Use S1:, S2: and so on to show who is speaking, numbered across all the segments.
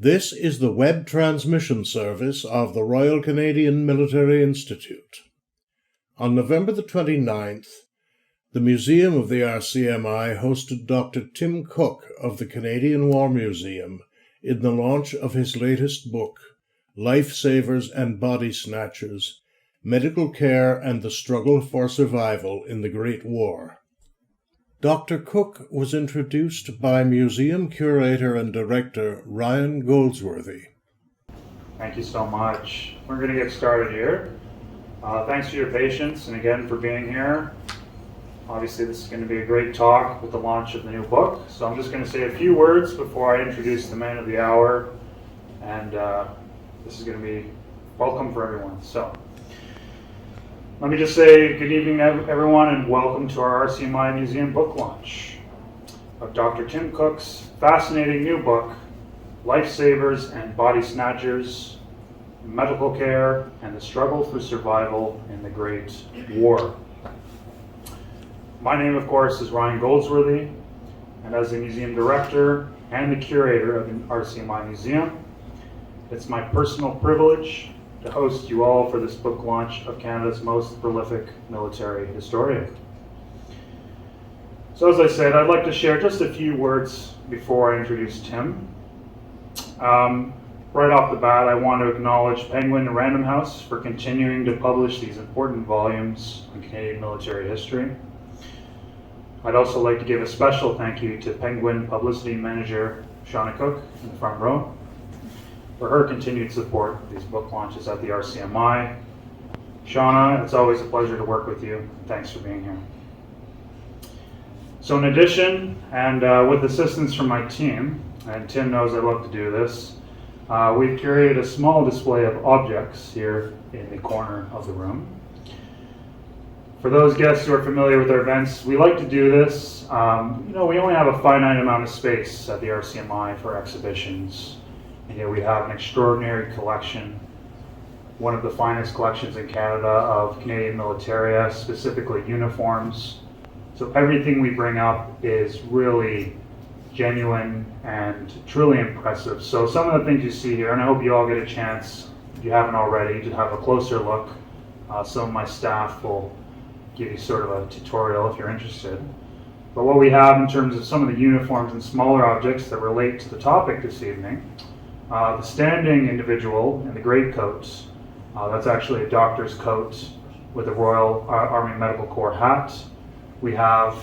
S1: This is the web transmission service of the Royal Canadian Military Institute. On November the 29th, the Museum of the RCMI hosted Dr. Tim Cook of the Canadian War Museum in the launch of his latest book, Lifesavers and Body Snatchers, Medical Care and the Struggle for Survival in the Great War. Dr. Cook was introduced by museum curator and director Ryan Goldsworthy.
S2: Thank you so much. We're going to get started here. Thanks for your patience and again for being here. Obviously this is going to be a great talk with the launch of the new book. So I'm just going to say a few words before I introduce the man of the hour. And this is going to be welcome for everyone. So let me just say good evening everyone and welcome to our RCMI Museum book launch of Dr. Tim Cook's fascinating new book, Lifesavers and Body Snatchers, Medical Care and the Struggle for Survival in the Great War. My name, of course, is Ryan Goldsworthy, and as the museum director and the curator of the RCMI Museum, it's my personal privilege to host you all for this book launch of Canada's most prolific military historian. So as I said, I'd like to share just a few words before I introduce Tim. Right off the bat, I want to acknowledge Penguin and Random House for continuing to publish these important volumes on Canadian military history. I'd also like to give a special thank you to Penguin Publicity Manager Shauna Cook in the front row for her continued support of these book launches at the RCMI. Shauna, it's always a pleasure to work with you. Thanks for being here. So in addition, and with assistance from my team, and Tim knows I love to do this, we've curated a small display of objects here in the corner of the room. For those guests who are familiar with our events, we like to do this. We only have a finite amount of space at the RCMI for exhibitions. And yet we have an extraordinary collection, one of the finest collections in Canada of Canadian militaria, specifically uniforms. So everything we bring up is really genuine and truly impressive. So some of the things you see here, and I hope you all get a chance, if you haven't already, to have a closer look. Some of my staff will give you sort of a tutorial if you're interested. But what we have in terms of some of the uniforms and smaller objects that relate to the topic this evening, the standing individual in the great coats, that's actually a doctor's coat with a Royal Army Medical Corps hat. We have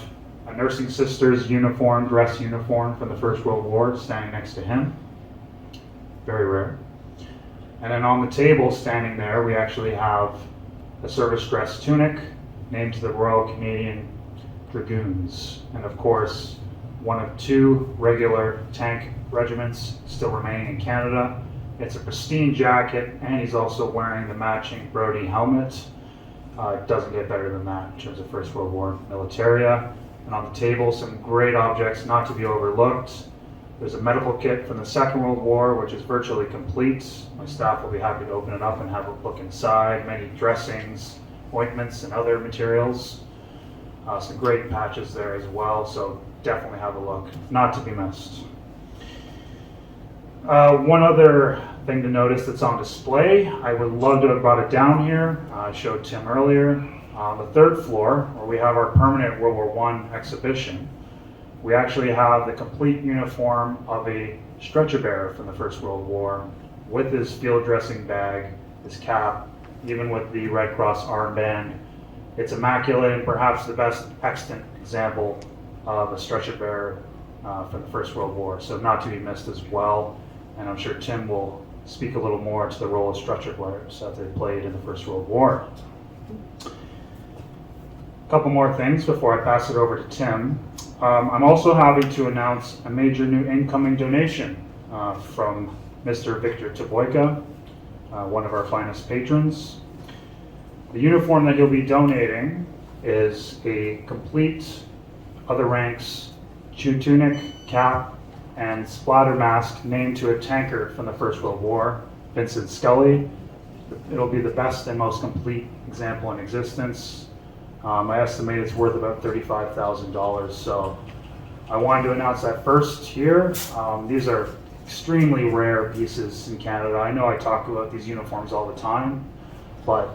S2: a nursing sister's uniform, dress uniform from the First World War standing next to him. Very rare. And then on the table standing there, we actually have a service dress tunic named to the Royal Canadian Dragoons. And of course, one of two regular tank regiments still remaining in Canada. It's a pristine jacket, and he's also wearing the matching Brodie helmet. It doesn't get better than that in terms of First World War militaria. And on the table, some great objects not to be overlooked. There's a medical kit from the Second World War, which is virtually complete. My staff will be happy to open it up and have a look inside. Many dressings, ointments, and other materials. Some great patches there as well, so definitely have a look. Not to be missed. One other thing to notice that's on display, I would love to have brought it down here. I showed Tim earlier. On the third floor, where we have our permanent World War I exhibition, we actually have the complete uniform of a stretcher bearer from the First World War with his field dressing bag, his cap, even with the Red Cross armband. It's immaculate and perhaps the best extant example of a stretcher bearer from the First World War, so not to be missed as well. And I'm sure Tim will speak a little more to the role of stretcher bearers that they played in the First World War. A couple more things before I pass it over to Tim. I'm also happy to announce a major new incoming donation from Mr. Victor Taboyka, one of our finest patrons. The uniform that he'll be donating is a complete other ranks chew tunic, cap, and splatter mask named to a tanker from the First World War, Vincent Scully. It'll be the best and most complete example in existence. I estimate it's worth about $35,000, so I wanted to announce that first here. These are extremely rare pieces in Canada. I know I talk about these uniforms all the time, but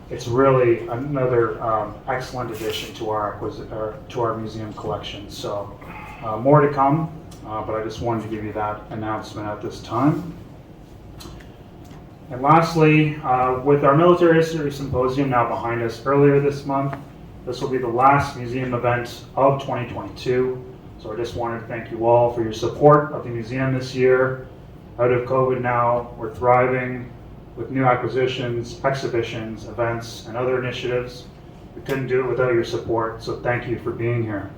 S2: it's really another excellent addition to our museum collection. So more to come, but I just wanted to give you that announcement at this time. And lastly, with our Military History Symposium now behind us earlier this month, this will be the last museum event of 2022. So I just wanted to thank you all for your support of the museum this year. Out of COVID now, we're thriving with new acquisitions, exhibitions, events, and other initiatives. We couldn't do it without your support, so thank you for being here.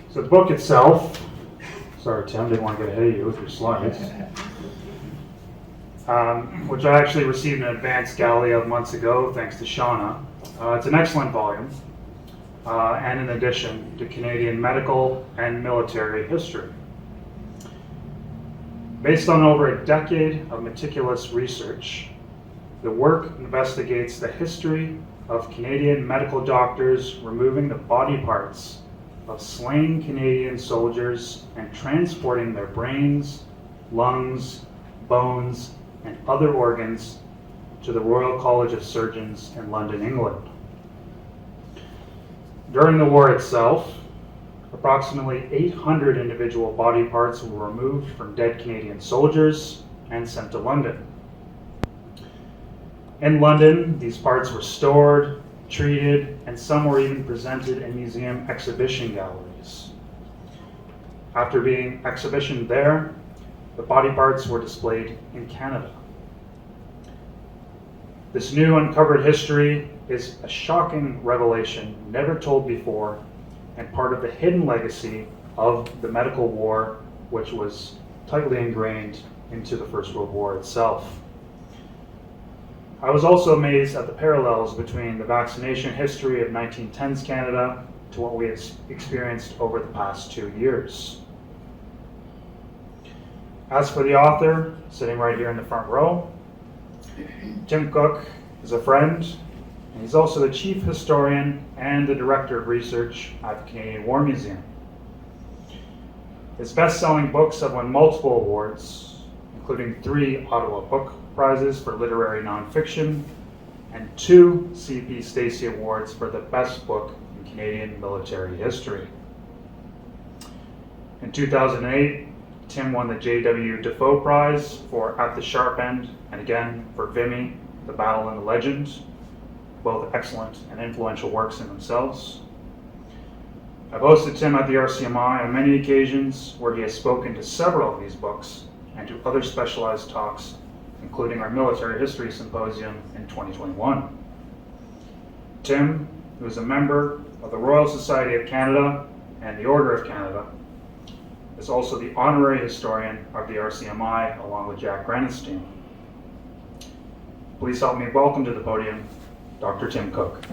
S2: So the book itself, sorry Tim, didn't want to get ahead of you with your slides, which I actually received an advanced galley of months ago, thanks to Shauna. It's an excellent volume, and an addition to Canadian medical and military history. Based on over a decade of meticulous research, the work investigates the history of Canadian medical doctors removing the body parts of slain Canadian soldiers and transporting their brains, lungs, bones, and other organs to the Royal College of Surgeons in London, England. During the war itself, approximately 800 individual body parts were removed from dead Canadian soldiers and sent to London. In London, these parts were stored, treated, and some were even presented in museum exhibition galleries. After being exhibitioned there, the body parts were displayed in Canada. This new uncovered history is a shocking revelation never told before, and part of the hidden legacy of the medical war, which was tightly ingrained into the First World War itself. I was also amazed at the parallels between the vaccination history of 1910s Canada to what we have experienced over the past 2 years. As for the author, sitting right here in the front row, Tim Cook is a friend, and he's also the chief historian and the director of research at the Canadian War Museum. His best-selling books have won multiple awards, including 3 Ottawa Book Prizes for literary nonfiction and 2 C.P. Stacey Awards for the best book in Canadian military history. In 2008, Tim won the J.W. Defoe Prize for At the Sharp End, and again for Vimy, The Battle and the Legend, both excellent and influential works in themselves. I've hosted Tim at the RCMI on many occasions where he has spoken to several of these books and to other specialized talks, including our Military History Symposium in 2021. Tim, who is a member of the Royal Society of Canada and the Order of Canada, is also the honorary historian of the RCMI along with Jack Granenstein. Please help me welcome to the podium Dr. Tim Cook.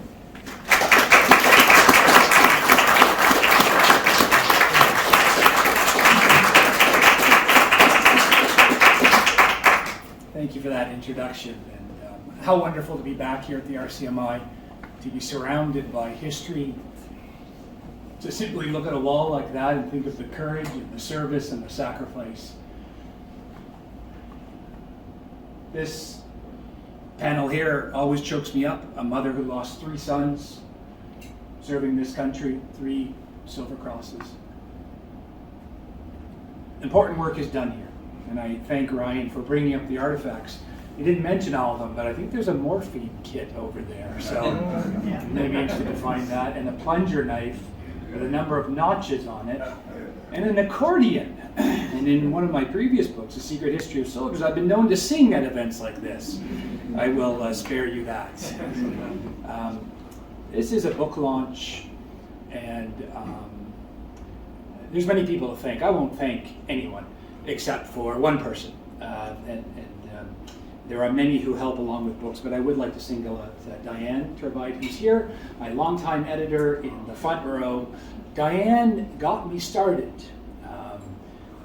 S3: Thank you for that introduction, and how wonderful to be back here at the RCMI, to be surrounded by history, to simply look at a wall like that and think of the courage and the service and the sacrifice. This panel here always chokes me up. A mother who lost 3 sons serving this country, 3 Silver Crosses. Important work is done here, and I thank Ryan for bringing up the artifacts. He didn't mention all of them, but I think there's a morphine kit over there, so maybe interested to find that, and a plunger knife with a number of notches on it, and an accordion. And in one of my previous books, A Secret History of Soldiers, I've been known to sing at events like this. I will spare you that. This is a book launch, and there's many people to thank. I won't thank anyone except for one person. There are many who help along with books, but I would like to single out Diane Turbide, who's here, my longtime editor in the front row. Diane got me started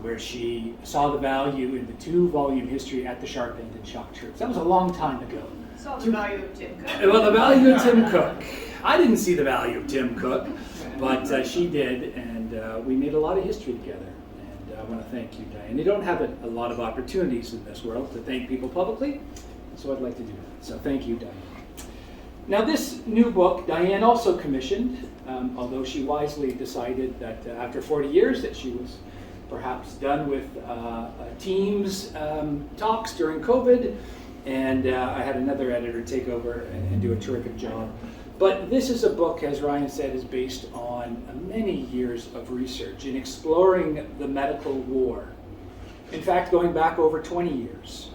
S3: where she saw the value in the 2-volume history At the Sharp End and Shock Troops. That was a long time ago.
S4: Saw the value of Tim Cook.
S3: Well, the value of Tim Cook. I didn't see the value of Tim Cook, but she did, and And we made a lot of history together. And I want to thank you, Diane. You don't have a lot of opportunities in this world to thank people publicly, so I'd like to do that. So thank you, Diane. Now this new book, Diane also commissioned, although she wisely decided that after 40 years that she was perhaps done with Teams talks during COVID, and I had another editor take over and do a terrific job. But this is a book, as Ryan said, is based on many years of research in exploring the medical war. In fact, going back over 20 years.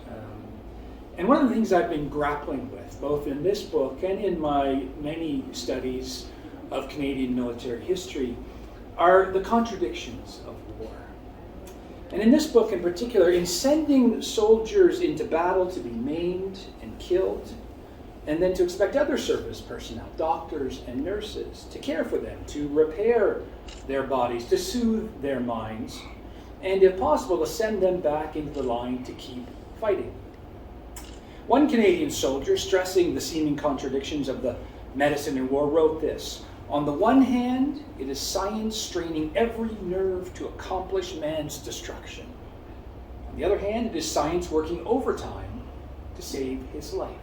S3: And one of the things I've been grappling with, both in this book and in my many studies of Canadian military history, are the contradictions of war. And in this book in particular, in sending soldiers into battle to be maimed and killed, and then to expect other service personnel, doctors and nurses, to care for them, to repair their bodies, to soothe their minds, and if possible, to send them back into the line to keep fighting. One Canadian soldier, stressing the seeming contradictions of the medicine in war, wrote this: "On the one hand, it is science straining every nerve to accomplish man's destruction. On the other hand, it is science working overtime to save his life."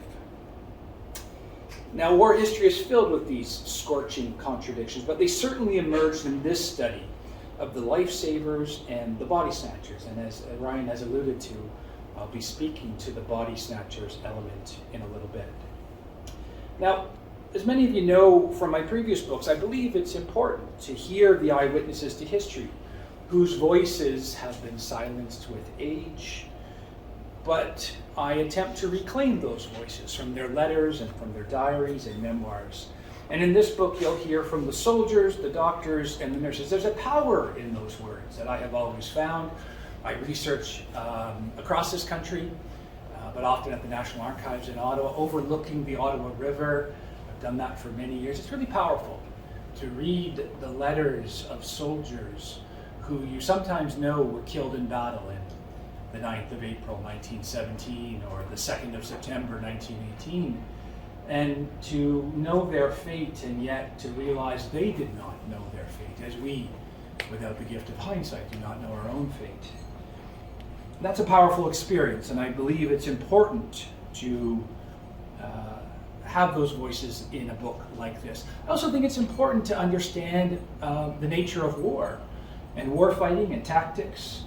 S3: Now, war history is filled with these scorching contradictions, but they certainly emerged in this study of the Lifesavers and the Body Snatchers. And as Ryan has alluded to, I'll be speaking to the Body Snatchers element in a little bit. Now, as many of you know from my previous books, I believe it's important to hear the eyewitnesses to history, whose voices have been silenced with age, but I attempt to reclaim those voices from their letters and from their diaries and memoirs. And in this book, you'll hear from the soldiers, the doctors, and the nurses. There's a power in those words that I have always found. I research across this country, but often at the National Archives in Ottawa, overlooking the Ottawa River. I've done that for many years. It's really powerful to read the letters of soldiers who you sometimes know were killed in battle in the 9th of April, 1917, or the 2nd of September, 1918, and to know their fate and yet to realize they did not know their fate, as we, without the gift of hindsight, do not know our own fate. That's a powerful experience, and I believe it's important to have those voices in a book like this. I also think it's important to understand the nature of war and war fighting and tactics.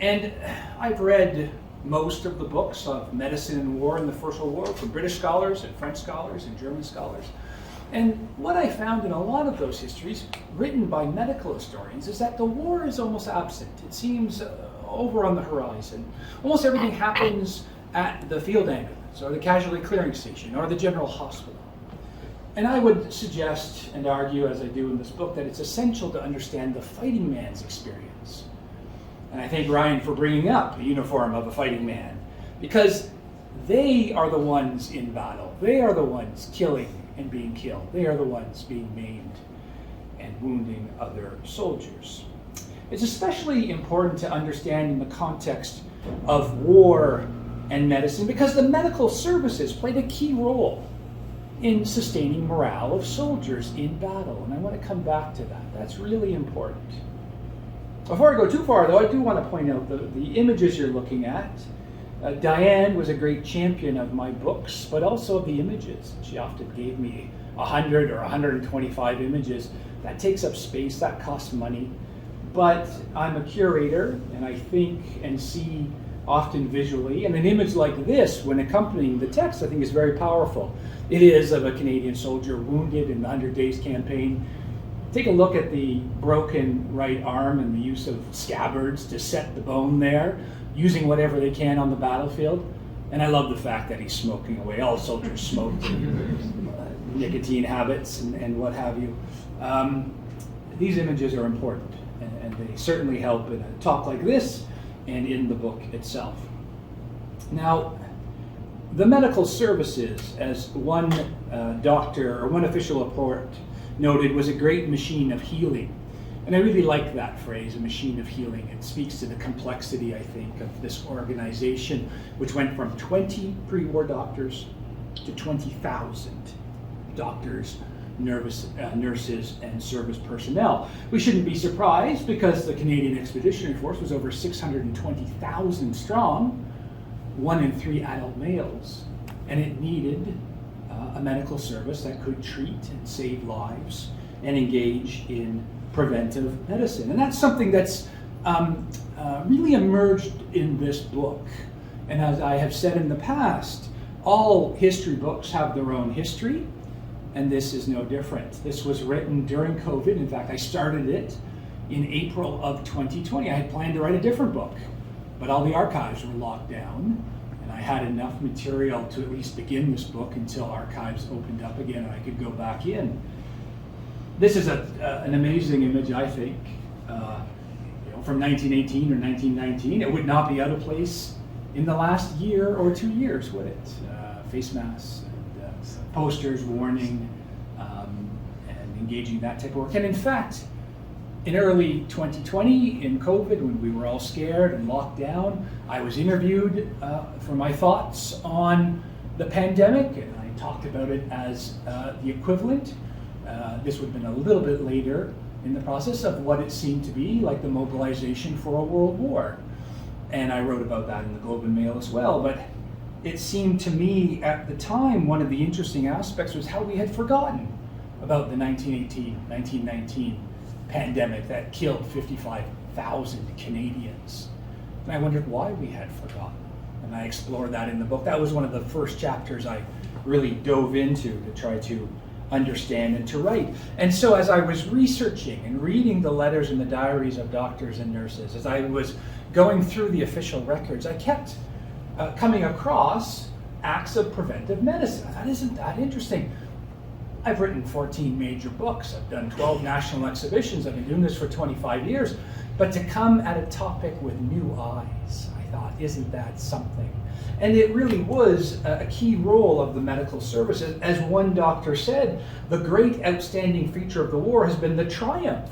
S3: And I've read most of the books of medicine and war in the First World War from British scholars and French scholars and German scholars. And what I found in a lot of those histories written by medical historians is that the war is almost absent. It seems over on the horizon. Almost everything happens at the field ambulance or the casualty clearing station or the general hospital. And I would suggest and argue, as I do in this book, that it's essential to understand the fighting man's experience. And I thank Ryan for bringing up the uniform of a fighting man, because they are the ones in battle. They are the ones killing and being killed. They are the ones being maimed and wounding other soldiers. It's especially important to understand in the context of war and medicine, because the medical services played a key role in sustaining morale of soldiers in battle. And I want to come back to that. That's really important. Before I go too far, though, I do want to point out the images you're looking at. Diane was a great champion of my books, but also of the images. She often gave me 100 or 125 images. That takes up space, that costs money. But I'm a curator, and I think and see often visually. And an image like this, when accompanying the text, I think is very powerful. It is of a Canadian soldier wounded in the 100 Days campaign. Take a look at the broken right arm and the use of scabbards to set the bone there, using whatever they can on the battlefield. And I love the fact that he's smoking away. All soldiers smoke, nicotine habits and what have you. These images are important, and they certainly help in a talk like this and in the book itself. Now, the medical services, as one doctor or one official report noted, was a great machine of healing. And I really like that phrase, a machine of healing. It speaks to the complexity, I think, of this organization, which went from 20 pre-war doctors to 20,000 doctors, nurses and service personnel. We shouldn't be surprised because the Canadian Expeditionary Force was over 620,000 strong, 1 in 3 adult males, and it needed a medical service that could treat and save lives and engage in preventive medicine. And that's something that's really emerged in this book. And as I have said in the past, all history books have their own history, and this is no different. This was written during COVID. In fact, I started it in April of 2020. I had planned to write a different book, but all the archives were locked down, and I had enough material to at least begin this book until archives opened up again and I could go back in. This is an amazing image, I think, from 1918 or 1919. It would not be out of place in the last year or 2 years, would it? Face masks and posters warning and engaging that type of work. And in fact, in early 2020, in COVID, when we were all scared and locked down, I was interviewed for my thoughts on the pandemic, and I talked about it as the equivalent. This would have been a little bit later in the process of what it seemed to be like the mobilization for a world war. And I wrote about that in the Globe and Mail as well. But it seemed to me at the time, one of the interesting aspects was how we had forgotten about the 1919 pandemic that killed 55,000 Canadians. And I wondered why we had forgotten. And I explored that in the book. That was one of the first chapters I really dove into to try to understand and to write. And so as I was researching and reading the letters and the diaries of doctors and nurses, as I was going through the official records, I kept coming across acts of preventive medicine. I thought, isn't that interesting? I've written 14 major books. I've done 12 national exhibitions. I've been doing this for 25 years. But to come at a topic with new eyes, I thought, isn't that something? And it really was a key role of the medical services. As one doctor said, the great outstanding feature of the war has been the triumph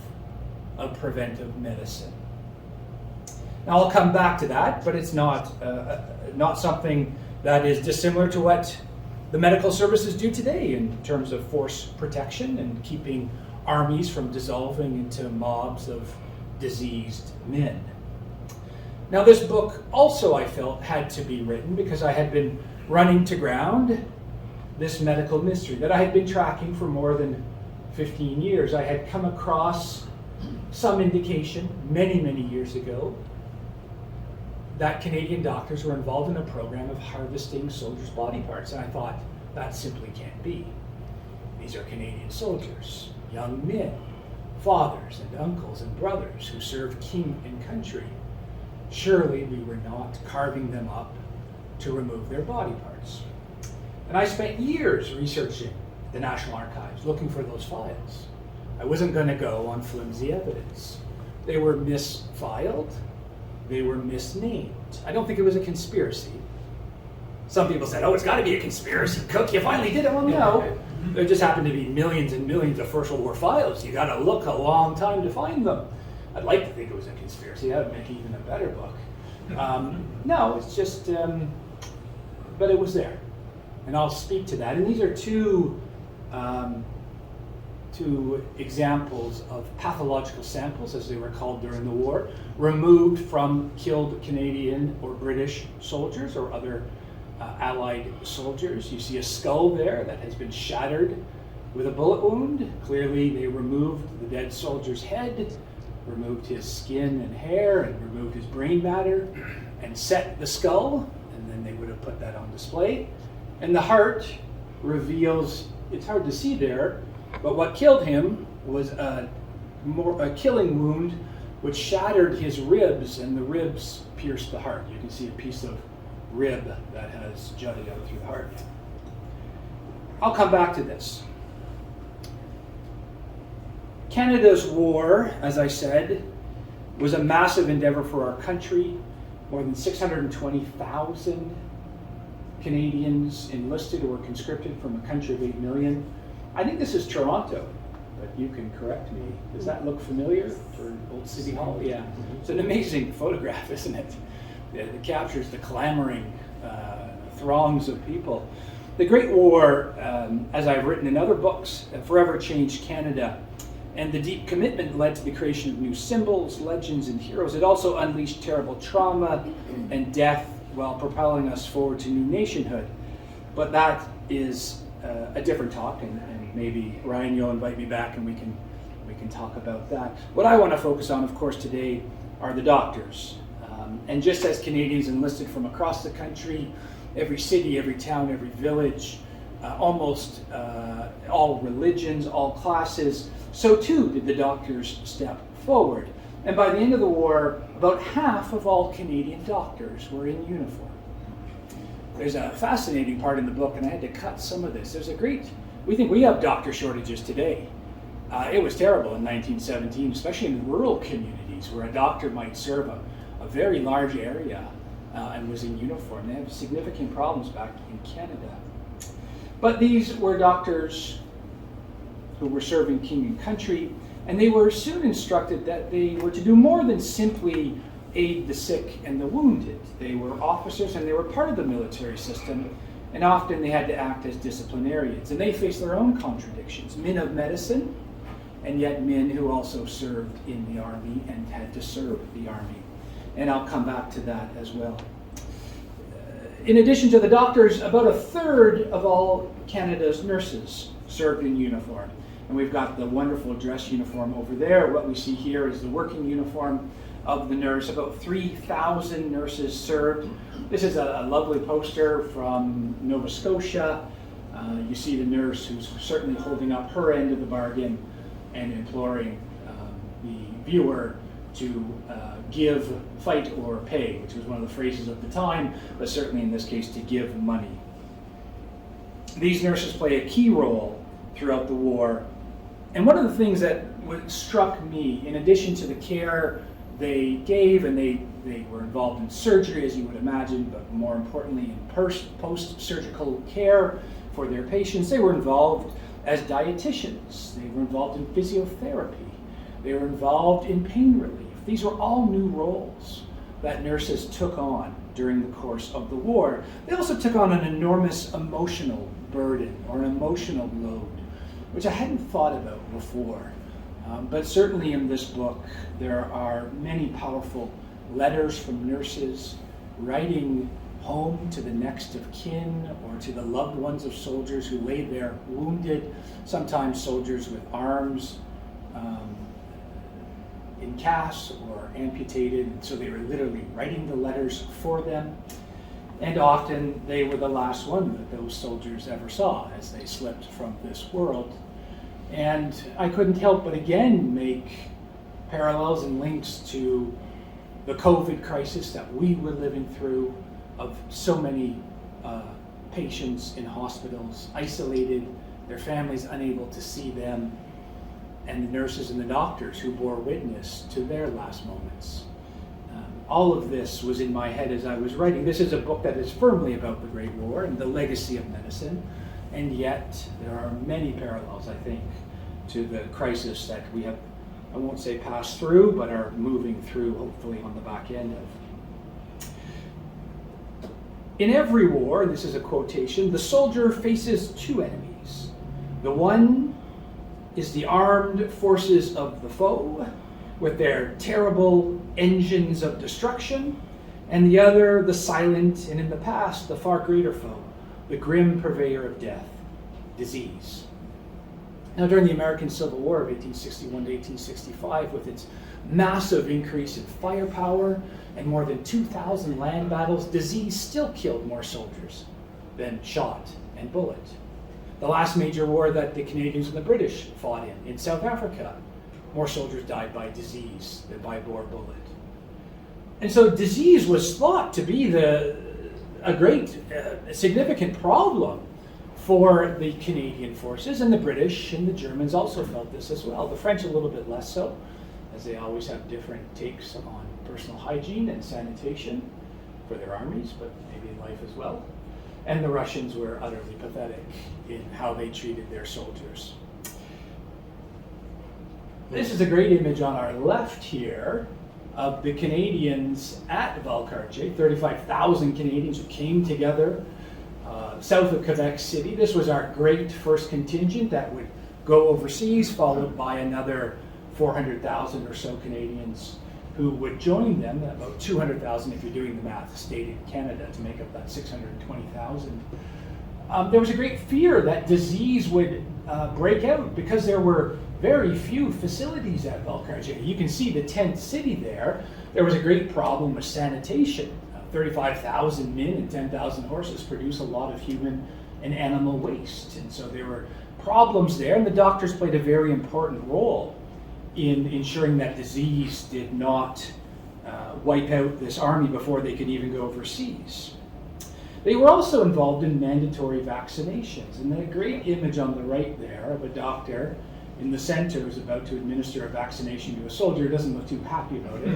S3: of preventive medicine. Now I'll come back to that, but it's not something that is dissimilar to what the medical services do today in terms of force protection and keeping armies from dissolving into mobs of diseased men. Now this book also, I felt, had to be written because I had been running to ground this medical mystery that I had been tracking for more than 15 years. I had come across some indication many, many years ago that Canadian doctors were involved in a program of harvesting soldiers' body parts. And I thought, that simply can't be. These are Canadian soldiers, young men, fathers and uncles and brothers who served king and country. Surely we were not carving them up to remove their body parts. And I spent years researching the National Archives, looking for those files. I wasn't going to go on flimsy evidence. They were misfiled. They were misnamed. I don't think it was a conspiracy. Some people said, oh, it's got to be a conspiracy. Cook, you finally did it. Well, no. There just happened to be millions and millions of First World War files. You got to look a long time to find them. I'd like to think it was a conspiracy. That would make even a better book. No, it's just, but it was there. And I'll speak to that. And these are two examples of pathological samples, as they were called during the war, removed from killed Canadian or British soldiers or other Allied soldiers. You see a skull there that has been shattered with a bullet wound. Clearly they removed the dead soldier's head, removed his skin and hair, and removed his brain matter, and set the skull, and then they would have put that on display. And the heart reveals, it's hard to see there, but what killed him was a killing wound which shattered his ribs, and the ribs pierced the heart. You can see a piece of rib that has jutted out through the heart. I'll come back to this. Canada's war, as I said, was a massive endeavor for our country. More than 620,000 Canadians enlisted or conscripted from a country of 8 million. I think this is Toronto, but you can correct me. Does that look familiar for Old City Hall? Yeah. It's an amazing photograph, isn't it? It captures the clamoring throngs of people. The Great War, as I've written in other books, forever changed Canada, and the deep commitment led to the creation of new symbols, legends, and heroes. It also unleashed terrible trauma and death while propelling us forward to new nationhood. But that is a different talk, and maybe Ryan, you'll invite me back and we can talk about that. What I want to focus on, of course, today are the doctors. And just as Canadians enlisted from across the country, every city, every town, every village, almost all religions, all classes, so too did the doctors step forward. And by the end of the war, about half of all Canadian doctors were in uniform. There's a fascinating part in the book, and I had to cut some of this. We think we have doctor shortages today. It was terrible in 1917, especially in rural communities where a doctor might serve a very large area and was in uniform. They have significant problems back in Canada. But these were doctors who were serving king and country, and they were soon instructed that they were to do more than simply aid the sick and the wounded. They were officers and they were part of the military system, and often they had to act as disciplinarians. And they faced their own contradictions. Men of medicine, and yet men who also served in the army and had to serve the army. And I'll come back to that as well. In addition to the doctors, about a third of all Canada's nurses served in uniform. And we've got the wonderful dress uniform over there. What we see here is the working uniform of the nurse. About 3,000 nurses served. This is a lovely poster from Nova Scotia. You see the nurse who's certainly holding up her end of the bargain and imploring the viewer to give, fight, or pay, which was one of the phrases of the time, but certainly in this case to give money. These nurses play a key role throughout the war. And one of the things that struck me, in addition to the care they gave, and they were involved in surgery, as you would imagine, but more importantly in post-surgical care for their patients, they were involved as dietitians. They were involved in physiotherapy. They were involved in pain relief. These were all new roles that nurses took on during the course of the war. They also took on an enormous emotional burden or an emotional load, which I hadn't thought about before. But certainly in this book, there are many powerful letters from nurses writing home to the next of kin or to the loved ones of soldiers who lay there wounded, sometimes soldiers with arms in casts or amputated, so they were literally writing the letters for them. And often they were the last one that those soldiers ever saw as they slipped from this world. And I couldn't help but again make parallels and links to the COVID crisis that we were living through, of so many patients in hospitals, isolated, their families unable to see them, and the nurses and the doctors who bore witness to their last moments. All of this was in my head as I was writing. This is a book that is firmly about the Great War and the legacy of medicine, and yet there are many parallels, I think, to the crisis that we have, I won't say passed through, but are moving through, hopefully on the back end of. In every war, and this is a quotation, the soldier faces two enemies. The one is the armed forces of the foe, with their terrible engines of destruction, and the other, the silent, and in the past, the far greater foe, the grim purveyor of death, disease. Now, during the American Civil War of 1861 to 1865, with its massive increase in firepower and more than 2,000 land battles, disease still killed more soldiers than shot and bullet. The last major war that the Canadians and the British fought in South Africa, more soldiers died by disease than by bore bullet. And so disease was thought to be a great, significant problem for the Canadian forces, and the British and the Germans also felt this as well. The French a little bit less so, as they always have different takes on personal hygiene and sanitation for their armies, but maybe in life as well. And the Russians were utterly pathetic in how they treated their soldiers. This is a great image on our left here of the Canadians at Valcarch, 35,000 Canadians who came together south of Quebec City. This was our great first contingent that would go overseas, followed by another 400,000 or so Canadians who would join them, about 200,000 if you're doing the math, stayed in Canada to make up that 620,000. There was a great fear that disease would break out because there were very few facilities at Valcarch. You can see the tent city there. There was a great problem with sanitation. 35,000 men and 10,000 horses produce a lot of human and animal waste. And so there were problems there, and the doctors played a very important role in ensuring that disease did not wipe out this army before they could even go overseas. They were also involved in mandatory vaccinations, and a great image on the right there of a doctor in the center who's about to administer a vaccination to a soldier who doesn't look too happy about it.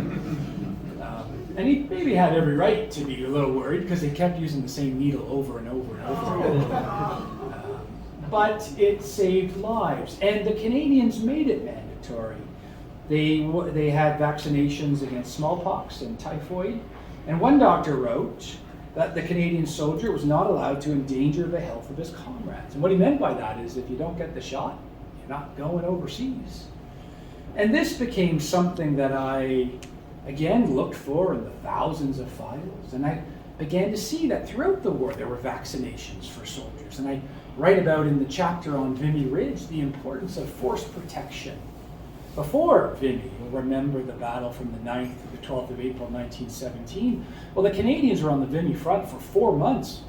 S3: And he maybe had every right to be a little worried because they kept using the same needle over and over and over. But it saved lives, and the Canadians made it mandatory. They had vaccinations against smallpox and typhoid, and one doctor wrote that the Canadian soldier was not allowed to endanger the health of his comrades. And what he meant by that is if you don't get the shot, you're not going overseas. And this became something that I, again, looked for in the thousands of files, and I began to see that throughout the war there were vaccinations for soldiers. And I write about in the chapter on Vimy Ridge the importance of force protection. Before Vimy, you'll remember the battle from the 9th to the 12th of April 1917. Well, the Canadians were on the Vimy front for 4 months,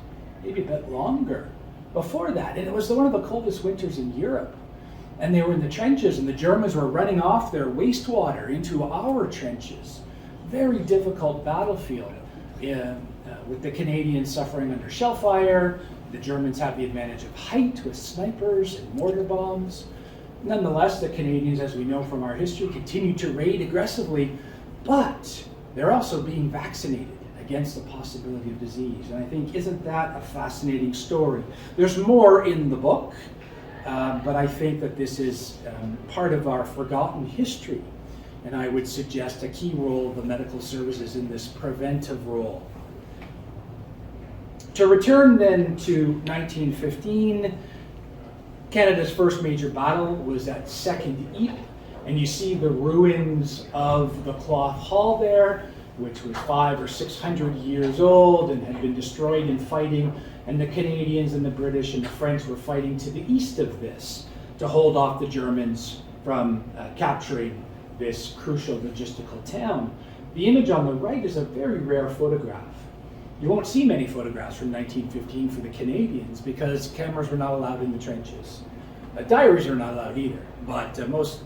S3: maybe a bit longer before that. And it was one of the coldest winters in Europe. And they were in the trenches, and the Germans were running off their wastewater into our trenches. Very difficult battlefield with the Canadians suffering under shell fire. The Germans have the advantage of height with snipers and mortar bombs. Nonetheless, the Canadians, as we know from our history, continue to raid aggressively, but they're also being vaccinated against the possibility of disease. And I think, isn't that a fascinating story? There's more in the book, but I think that this is part of our forgotten history. And I would suggest a key role of the medical services in this preventive role. To return then to 1915, Canada's first major battle was at Second Ypres, and you see the ruins of the Cloth Hall there, which was 500 or 600 years old and had been destroyed in fighting, and the Canadians and the British and the French were fighting to the east of this to hold off the Germans from capturing this crucial logistical town. The image on the right is a very rare photograph. You won't see many photographs from 1915 for the Canadians because cameras were not allowed in the trenches. Diaries are not allowed either, but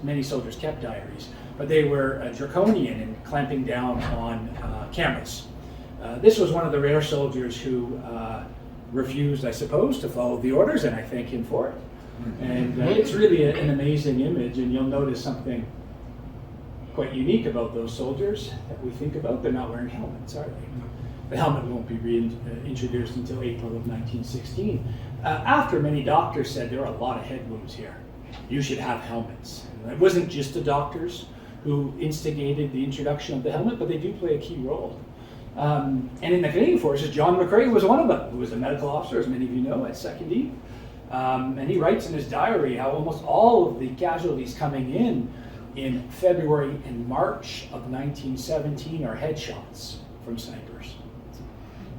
S3: many soldiers kept diaries. But they were draconian in clamping down on cameras. This was one of the rare soldiers who refused, I suppose, to follow the orders, and I thank him for it. And it's really an amazing image, and you'll notice something quite unique about those soldiers that we think about. They're not wearing helmets, are they? The helmet won't be reintroduced until April of 1916. After many doctors said there are a lot of head wounds here, you should have helmets. And it wasn't just the doctors who instigated the introduction of the helmet, but they do play a key role. And in the Canadian Forces, John McRae was one of them, who was a medical officer, as many of you know, at Second Ypres. And he writes in his diary how almost all of the casualties coming in February and March of 1917 are headshots from snipers.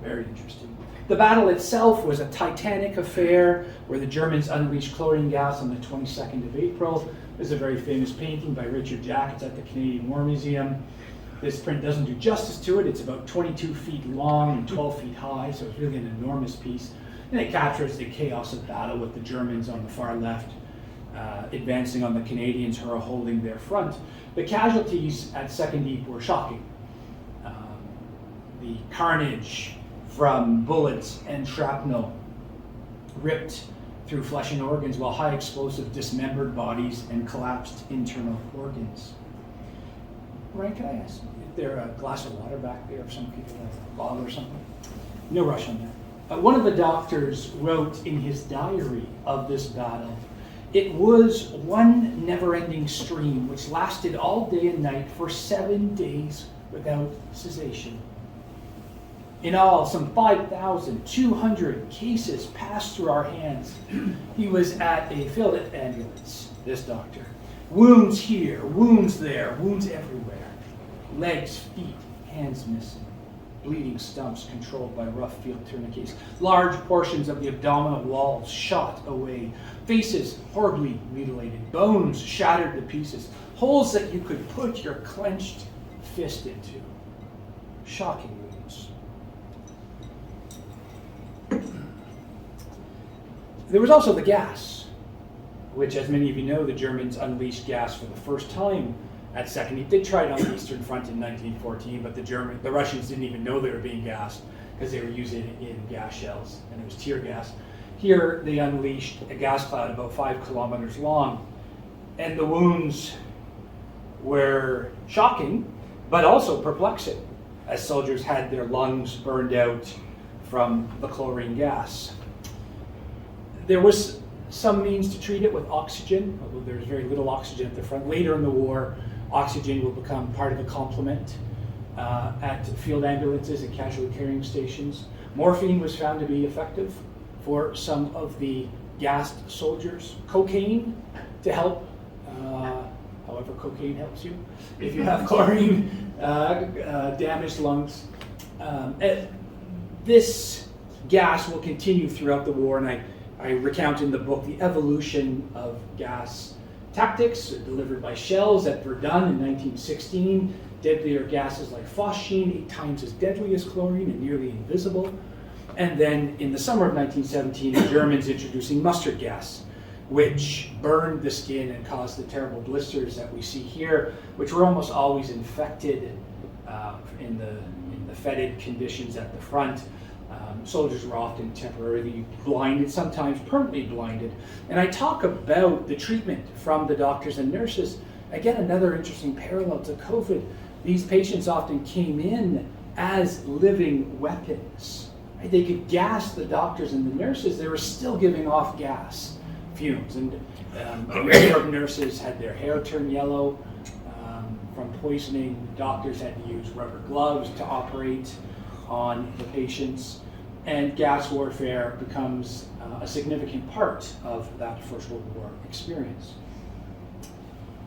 S3: Very interesting. The battle itself was a titanic affair where the Germans unleashed chlorine gas on the 22nd of April. There's a very famous painting by Richard Jack. It's at the Canadian War Museum. This print doesn't do justice to it. It's about 22 feet long and 12 feet high, so it's really an enormous piece. And it captures the chaos of battle with the Germans on the far left advancing on the Canadians who are holding their front. The casualties at Second Ypres were shocking. The carnage from bullets and shrapnel ripped through flesh and organs, while high explosive dismembered bodies and collapsed internal organs. Ryan, can I ask, is there a glass of water back there, if some people have a bottle or something? No rush on that. One of the doctors wrote in his diary of this battle, "It was one never-ending stream which lasted all day and night for 7 days without cessation." In all, some 5,200 cases passed through our hands. He was at a field ambulance, this doctor. Wounds here, wounds there, wounds everywhere. Legs, feet, hands missing. Bleeding stumps controlled by rough field tourniquets. Large portions of the abdominal walls shot away. Faces horribly mutilated. Bones shattered to pieces. Holes that you could put your clenched fist into. Shocking wounds. There was also the gas, which, as many of you know, the Germans unleashed gas for the first time at Second. They tried on the Eastern Front in 1914, but the Russians didn't even know they were being gassed because they were using it in gas shells, and it was tear gas. Here, they unleashed a gas cloud about 5 kilometers long, and the wounds were shocking, but also perplexing, as soldiers had their lungs burned out from the chlorine gas. There was some means to treat it with oxygen, although there was very little oxygen at the front. Later in the war, oxygen will become part of the complement at field ambulances and casualty carrying stations. Morphine was found to be effective for some of the gassed soldiers. Cocaine to help, however cocaine helps you, if you have chlorine damaged lungs. This gas will continue throughout the war, and I recount in the book the evolution of gas tactics delivered by shells at Verdun in 1916. Deadlier gases like phosgene, 8 times as deadly as chlorine and nearly invisible. And then in the summer of 1917, the Germans introducing mustard gas, which burned the skin and caused the terrible blisters that we see here, which were almost always infected in the fetid conditions at the front. Soldiers were often temporarily blinded, sometimes permanently blinded. And I talk about the treatment from the doctors and nurses. Again, another interesting parallel to COVID. These patients often came in as living weapons. Right? They could gas the doctors and the nurses. They were still giving off gas fumes. And a number of nurses had their hair turn yellow from poisoning. Doctors had to use rubber gloves to operate on the patients. And gas warfare becomes a significant part of that First World War experience.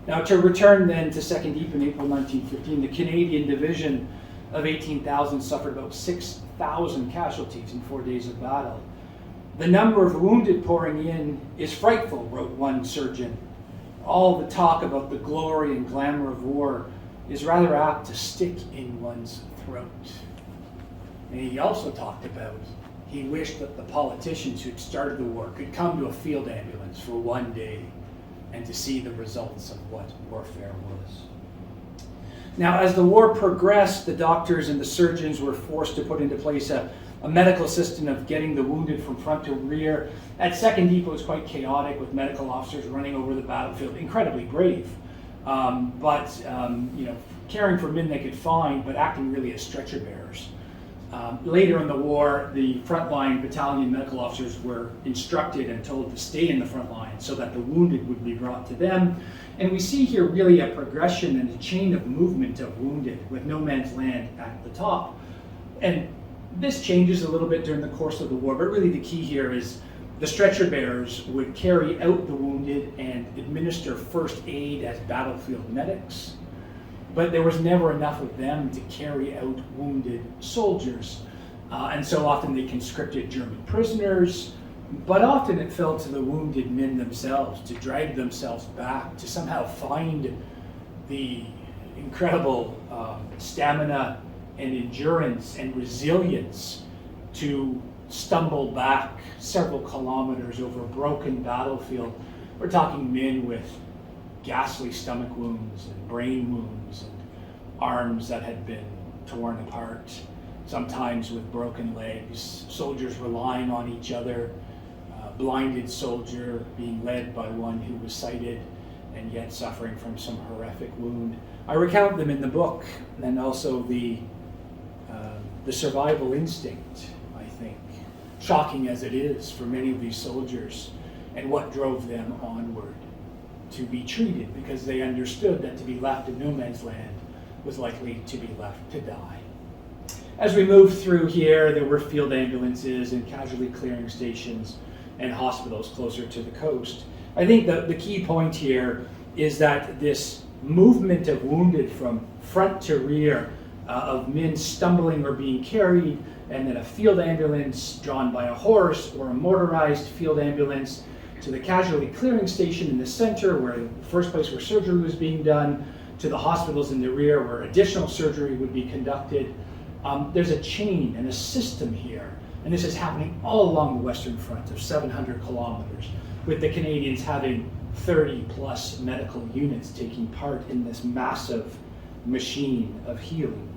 S3: Now, to return then to Second Deep in April 1915, the Canadian division of 18,000 suffered about 6,000 casualties in 4 days of battle. The number of wounded pouring in is frightful, wrote one surgeon. All the talk about the glory and glamour of war is rather apt to stick in one's throat. And he also talked about, he wished that the politicians who'd started the war could come to a field ambulance for one day and to see the results of what warfare was. Now, as the war progressed, the doctors and the surgeons were forced to put into place a medical system of getting the wounded from front to rear. At Second Depot, it was quite chaotic, with medical officers running over the battlefield, incredibly brave, but caring for men they could find, but acting really as stretcher bearers. Later in the war, the frontline battalion medical officers were instructed and told to stay in the front line so that the wounded would be brought to them. And we see here really a progression and a chain of movement of wounded with no man's land at the top. And this changes a little bit during the course of the war, but really the key here is the stretcher bearers would carry out the wounded and administer first aid as battlefield medics. But there was never enough of them to carry out wounded soldiers. And so often they conscripted German prisoners, but often it fell to the wounded men themselves to drag themselves back, to somehow find the incredible stamina and endurance and resilience to stumble back several kilometers over a broken battlefield. We're talking men with ghastly stomach wounds and brain wounds and arms that had been torn apart, sometimes with broken legs, soldiers relying on each other, blinded soldier being led by one who was sighted and yet suffering from some horrific wound. I recount them in the book, and also the survival instinct, I think, shocking as it is for many of these soldiers, and what drove them onward to be treated, because they understood that to be left in no man's land was likely to be left to die. as we moved through here, there were field ambulances and casualty clearing stations and hospitals closer to the coast. I think the key point here is that this movement of wounded from front to rear, of men stumbling or being carried, and then a field ambulance drawn by a horse or a motorized field ambulance to the casualty clearing station in the center, where the first place where surgery was being done, to the hospitals in the rear where additional surgery would be conducted. There's a chain and a system here, and this is happening all along the Western Front of 700 kilometers, with the Canadians having 30 plus medical units taking part in this massive machine of healing.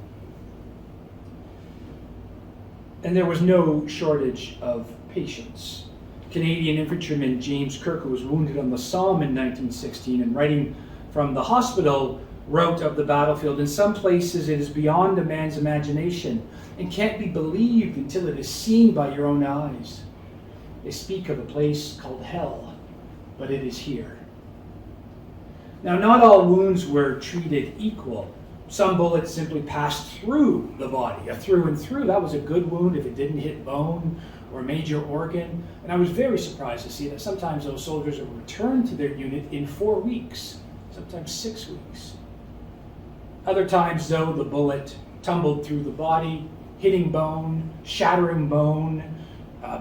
S3: And there was no shortage of patients. Canadian infantryman James Kirk, who was wounded on the Somme in 1916, and writing from the hospital, wrote of the battlefield, "In some places it is beyond a man's imagination and can't be believed until it is seen by your own eyes. They speak of a place called hell, but it is here." Now, not all wounds were treated equal. Some bullets simply passed through the body, a through and through. That was a good wound if it didn't hit bone or major organ. And I was very surprised to see that sometimes those soldiers would return to their unit in 4 weeks, sometimes 6 weeks. Other times, though, the bullet tumbled through the body, hitting bone, shattering bone,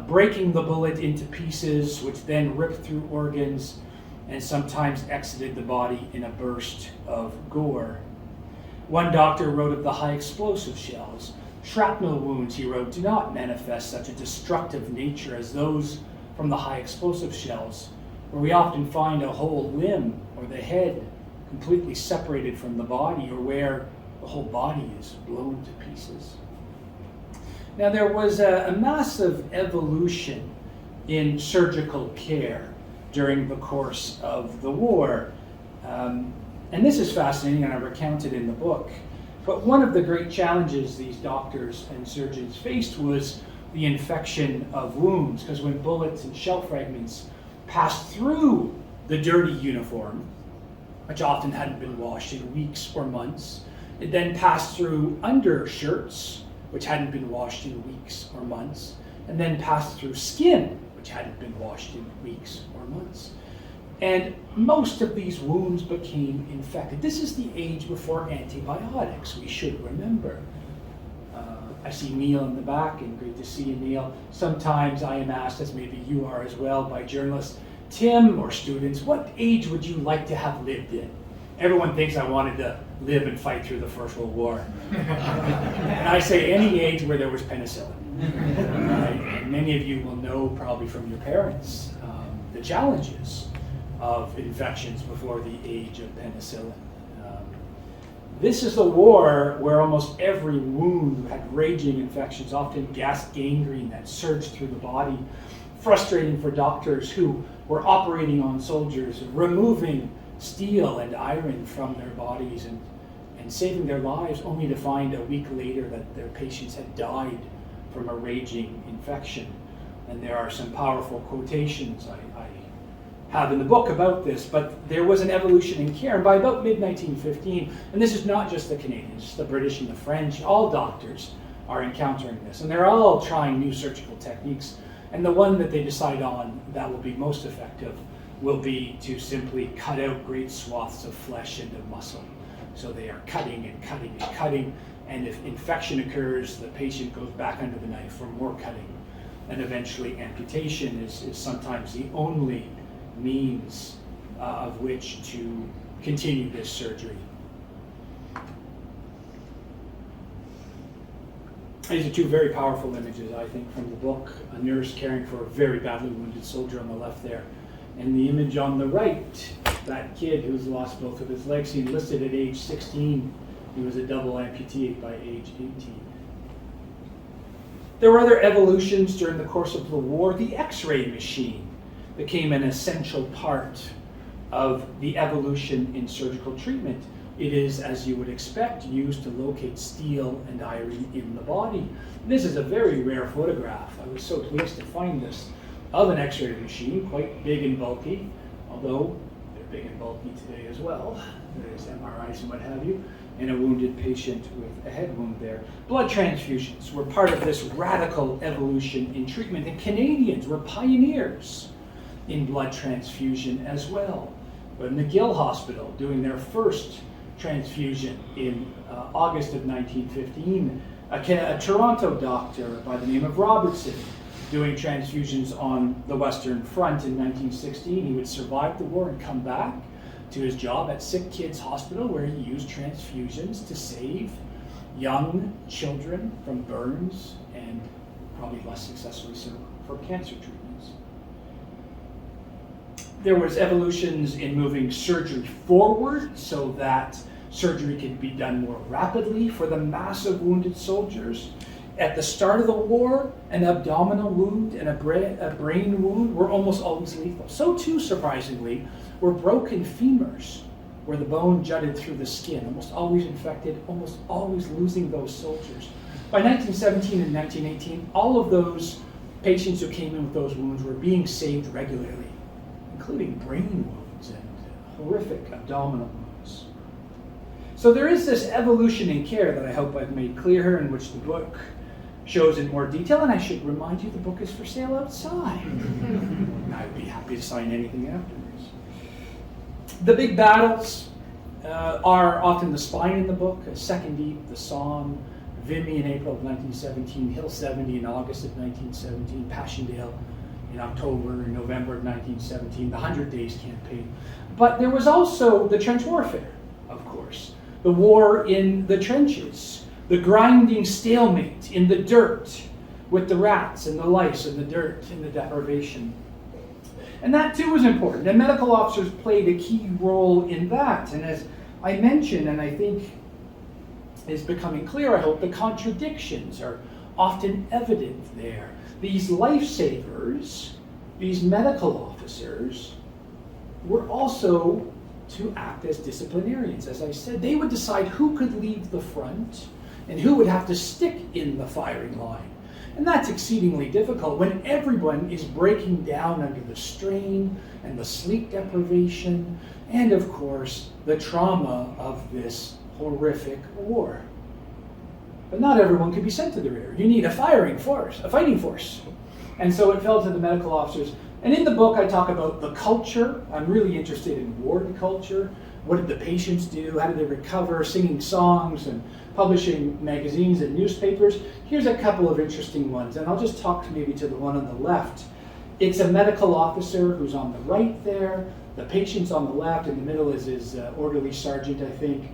S3: breaking the bullet into pieces, which then ripped through organs, and sometimes exited the body in a burst of gore. One doctor wrote of the high explosive shells. "Shrapnel wounds," he wrote, "do not manifest such a destructive nature as those from the high explosive shells, where we often find a whole limb or the head completely separated from the body, or where the whole body is blown to pieces." Now, there was a massive evolution in surgical care during the course of the war. And this is fascinating, and I recount it in the book. But one of the great challenges these doctors and surgeons faced was the infection of wounds, because when bullets and shell fragments passed through the dirty uniform, which often hadn't been washed in weeks or months, it then passed through undershirts, which hadn't been washed in weeks or months, and then passed through skin, which hadn't been washed in weeks or months. And most of these wounds became infected. This is the age before antibiotics, we should remember. I see Neil in the back, and great to see you, Neil. Sometimes I am asked, as maybe you are as well, by journalists, "Tim," or students, "what age would you like to have lived in?" Everyone thinks I wanted to live and fight through the First World War. And I say any age where there was penicillin. Right? And many of you will know probably from your parents the challenges of infections before the age of penicillin. This is the war where almost every wound had raging infections, often gas gangrene that surged through the body. Frustrating for doctors who were operating on soldiers, removing steel and iron from their bodies and saving their lives, only to find a week later that their patients had died from a raging infection. And there are some powerful quotations I have in the book about this, but there was an evolution in care. And by about mid-1915, and this is not just the Canadians, the British and the French, all doctors are encountering this. And they're all trying new surgical techniques. And the one that they decide on that will be most effective will be to simply cut out great swaths of flesh and of muscle. So they are cutting and cutting and cutting, and if infection occurs, the patient goes back under the knife for more cutting. And eventually amputation is sometimes the only means of which to continue this surgery. These are two very powerful images, I think, from the book. A nurse caring for a very badly wounded soldier on the left there. And the image on the right, that kid who's lost both of his legs. He enlisted at age 16. He was a double amputee by age 18. There were other evolutions during the course of the war. The Xray machine became an essential part of the evolution in surgical treatment. It is, as you would expect, used to locate steel and iron in the body. This is a very rare photograph. I was so pleased to find this, of an X-ray machine, quite big and bulky, although they're big and bulky today as well. There's MRIs and what have you. and a wounded patient with a head wound there. Blood transfusions were part of this radical evolution in treatment, and Canadians were pioneers in blood transfusion as well. But McGill Hospital doing their first transfusion in August of 1915. A Toronto doctor by the name of Robertson doing transfusions on the Western Front in 1916. He would survive the war and come back to his job at Sick Kids Hospital, where he used transfusions to save young children from burns and probably less successfully so for cancer treatments. There was evolutions in moving surgery forward so that surgery could be done more rapidly for the massive wounded soldiers. At the start of the war, an abdominal wound and a brain wound were almost always lethal. So too, surprisingly, were broken femurs, where the bone jutted through the skin, almost always infected, almost always losing those soldiers. By 1917 and 1918, all of those patients who came in with those wounds were being saved regularly, including brain wounds and horrific abdominal wounds. So there is this evolution in care that I hope I've made clear here, in which the book shows in more detail, and I should remind you the book is for sale outside. And I'd be happy to sign anything afterwards. The big battles are often the spine in the book: Second Deep, the Somme, Vimy in April of 1917, Hill 70 in August of 1917, Passchendaele in October and November of 1917, the 100 Days Campaign. But there was also the trench warfare, of course. The war in the trenches, the grinding stalemate in the dirt with the rats and the lice and the dirt and the deprivation. And that too was important, and medical officers played a key role in that. And as I mentioned, and I think is becoming clear, I hope, the contradictions are often evident there. These lifesavers, these medical officers, were also to act as disciplinarians. As I said, they would decide who could leave the front and who would have to stick in the firing line. And that's exceedingly difficult when everyone is breaking down under the strain and the sleep deprivation and, of course, the trauma of this horrific war. But not everyone could be sent to the rear. You need a fighting force. And so it fell to the medical officers. And in the book, I talk about the culture. I'm really interested in ward culture. What did the patients do? How did they recover? Singing songs and publishing magazines and newspapers. Here's a couple of interesting ones, and I'll just talk maybe to the one on the left. It's a medical officer who's on the right there. The patient's on the left. In the middle is his orderly sergeant, I think.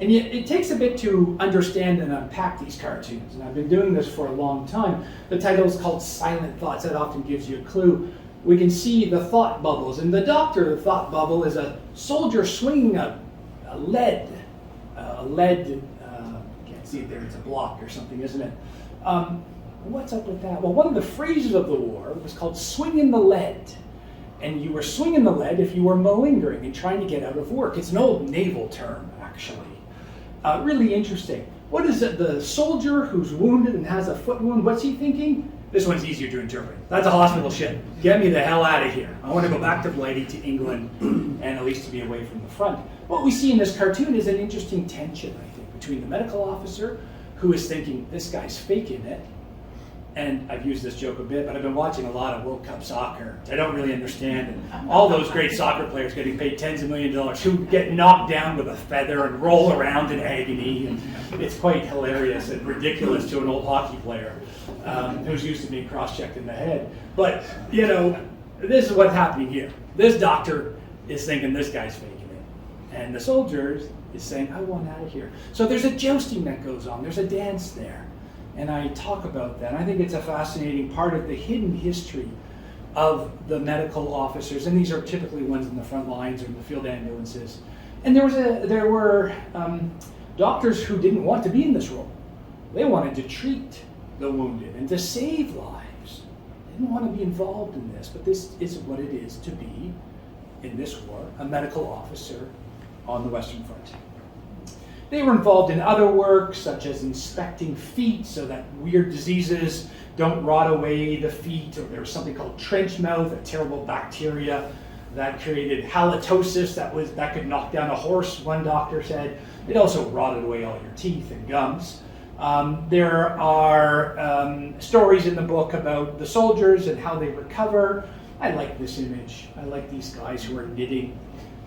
S3: And yet it takes a bit to understand and unpack these cartoons, and I've been doing this for a long time. The title is called Silent Thoughts. That often gives you a clue. We can see the thought bubbles, and the doctor of the thought bubble is a soldier swinging a lead, can't see it there, it's a block or something, isn't it? What's up with that? Well, one of the phrases of the war was called swinging the lead. And you were swinging the lead if you were malingering and trying to get out of work. It's an old naval term, actually. Really interesting. What is it? The soldier who's wounded and has a foot wound, what's he thinking? This one's easier to interpret. That's a hospital ship. Get me the hell out of here. I want to go back to Blighty, to England, and at least to be away from the front. What we see in this cartoon is an interesting tension, I think, between the medical officer, who is thinking, this guy's faking it. And I've used this joke a bit, but I've been watching a lot of World Cup soccer. I don't really understand it. All those great soccer players getting paid tens of millions of dollars who get knocked down with a feather and roll around in agony. And it's quite hilarious and ridiculous to an old hockey player who's used to being cross-checked in the head. But, you know, this is what's happening here. This doctor is thinking this guy's faking it. And the soldier is saying, I want out of here. So there's a jousting that goes on. There's a dance there. And I talk about that. I think it's a fascinating part of the hidden history of the medical officers, and these are typically ones in the front lines or in the field ambulances. And there were doctors who didn't want to be in this role. They wanted to treat the wounded and to save lives. They didn't want to be involved in this, but this is what it is to be, in this war, a medical officer on the Western Front. They were involved in other work, such as inspecting feet so that weird diseases don't rot away the feet, or there was something called trench mouth, a terrible bacteria that created halitosis that could knock down a horse, one doctor said. It also rotted away all your teeth and gums. There are stories in the book about the soldiers and how they recover. I like this image. I like these guys who are knitting.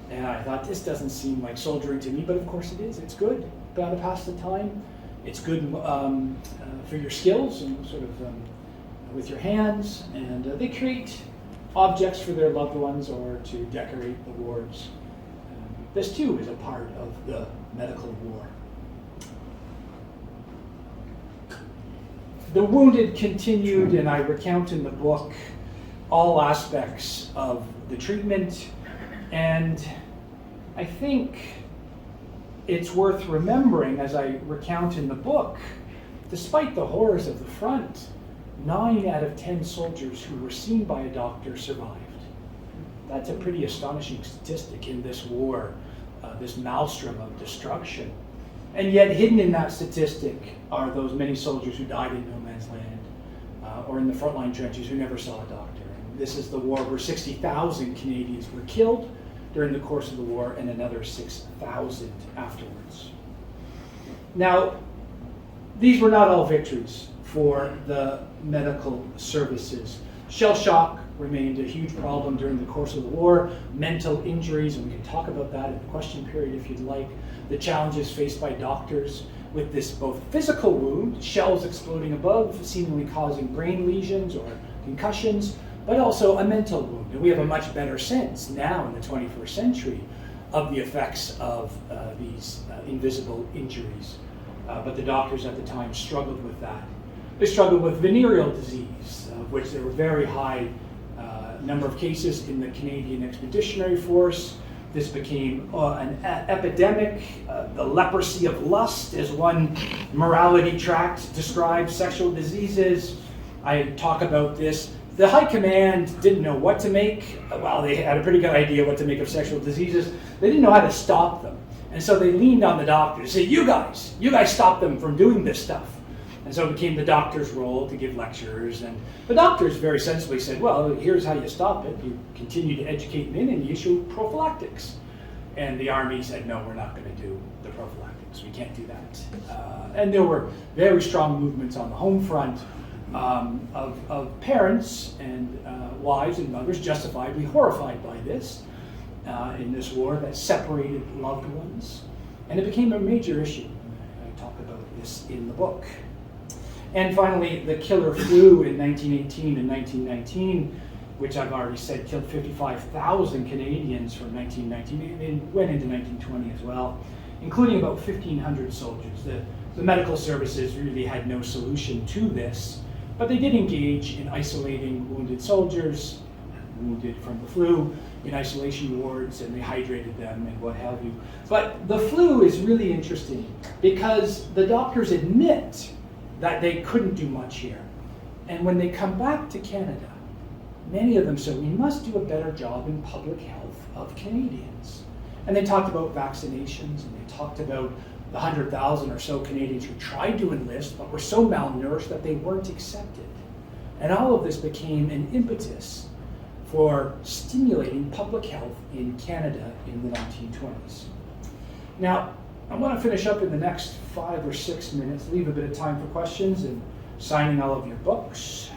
S3: And I thought, this doesn't seem like soldiering to me, but of course it is. It's good. Gotta pass the time. It's good for your skills and sort of with your hands. And they create objects for their loved ones or to decorate the wards. This too is a part of the medical war. The wounded continued, and I recount in the book all aspects of the treatment, and I think it's worth remembering, as I recount in the book, despite the horrors of the front, 9 out of 10 soldiers who were seen by a doctor survived. That's a pretty astonishing statistic in this war, this maelstrom of destruction. And yet hidden in that statistic are those many soldiers who died in no man's land or in the frontline trenches who never saw a doctor. And this is the war where 60,000 Canadians were killed during the course of the war and another 6,000 afterwards. Now, these were not all victories for the medical services. Shell shock remained a huge problem during the course of the war. Mental injuries, and we can talk about that in the question period if you'd like. The challenges faced by doctors with this both physical wound, shells exploding above, seemingly causing brain lesions or concussions, but also a mental wound. And we have a much better sense now in the 21st century of the effects of these invisible injuries. But the doctors at the time struggled with that. They struggled with venereal disease, of which there were very high number of cases in the Canadian Expeditionary Force. This became an epidemic. The leprosy of lust, as one morality tract describes sexual diseases. I talk about this. The High Command didn't know what to make. Well, they had a pretty good idea what to make of sexual diseases. They didn't know how to stop them. And so they leaned on the doctors to say, you guys stop them from doing this stuff. And so it became the doctor's role to give lectures. And the doctors very sensibly said, well, here's how you stop it. You continue to educate men and you issue prophylactics. And the Army said, no, we're not going to do the prophylactics. We can't do that. And there were very strong movements on the home front of parents and wives and mothers justifiably horrified by this in this war that separated loved ones. And it became a major issue. I talk about this in the book. And finally, the killer flu in 1918 and 1919, which I've already said killed 55,000 Canadians from 1919, and went into 1920 as well, including about 1,500 soldiers. The medical services really had no solution to this, but they did engage in isolating wounded soldiers, wounded from the flu, in isolation wards, and they hydrated them and what have you. But the flu is really interesting because the doctors admit that they couldn't do much here. And when they come back to Canada, many of them said, we must do a better job in public health of Canadians. And they talked about vaccinations, and they talked about the 100,000 or so Canadians who tried to enlist, but were so malnourished that they weren't accepted. And all of this became an impetus for stimulating public health in Canada in the 1920s. Now, I want to finish up in the next 5 or 6 minutes, leave a bit of time for questions and signing all of your books.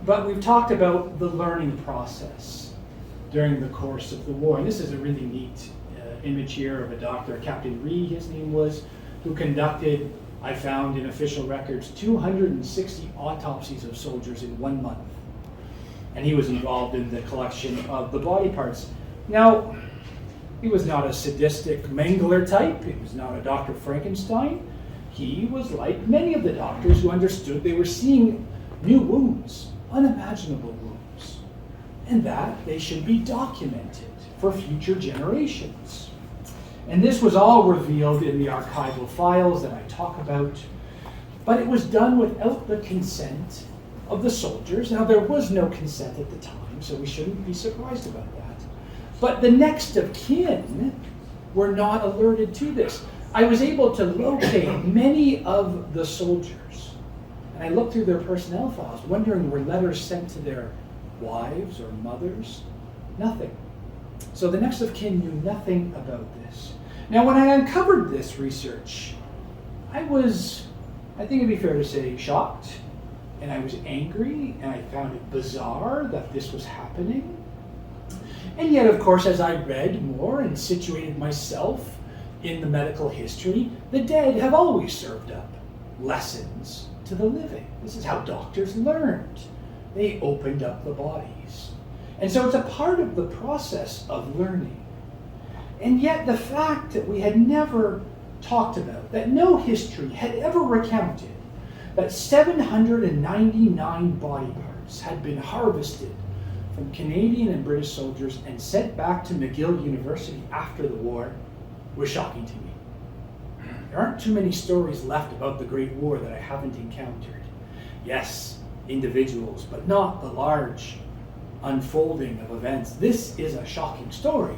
S3: But we've talked about the learning process during the course of the war. And this is a really neat image here of a doctor, Captain Ree, his name was, who conducted, I found in official records, 260 autopsies of soldiers in 1 month. And he was involved in the collection of the body parts. Now, he was not a sadistic mangler type. He was not a Dr. Frankenstein. He was like many of the doctors who understood they were seeing new wounds, unimaginable wounds, and that they should be documented for future generations. And this was all revealed in the archival files that I talk about, but it was done without the consent of the soldiers. Now, there was no consent at the time, so we shouldn't be surprised about that. But the next of kin were not alerted to this. I was able to locate many of the soldiers, and I looked through their personnel files, wondering were letters sent to their wives or mothers? Nothing. So the next of kin knew nothing about this. Now, when I uncovered this research, I think it'd be fair to say, shocked, and I was angry, and I found it bizarre that this was happening. And yet, of course, as I read more and situated myself in the medical history, the dead have always served up lessons to the living. This is how doctors learned. They opened up the bodies. And so it's a part of the process of learning. And yet the fact that we had never talked about, that no history had ever recounted, that 799 body parts had been harvested from Canadian and British soldiers and sent back to McGill University after the war, was shocking to me. There aren't too many stories left about the Great War that I haven't encountered. Yes, individuals, but not the large unfolding of events. This is a shocking story.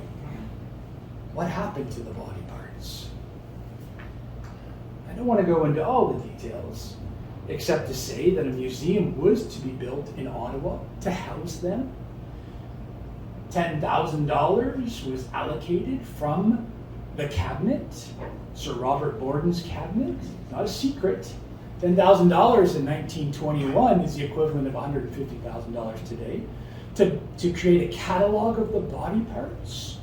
S3: What happened to the body parts? I don't want to go into all the details, except to say that a museum was to be built in Ottawa to house them. $10,000 was allocated from the cabinet, Sir Robert Borden's cabinet, not a secret. $10,000 in 1921 is the equivalent of $150,000 today, to create a catalog of the body parts.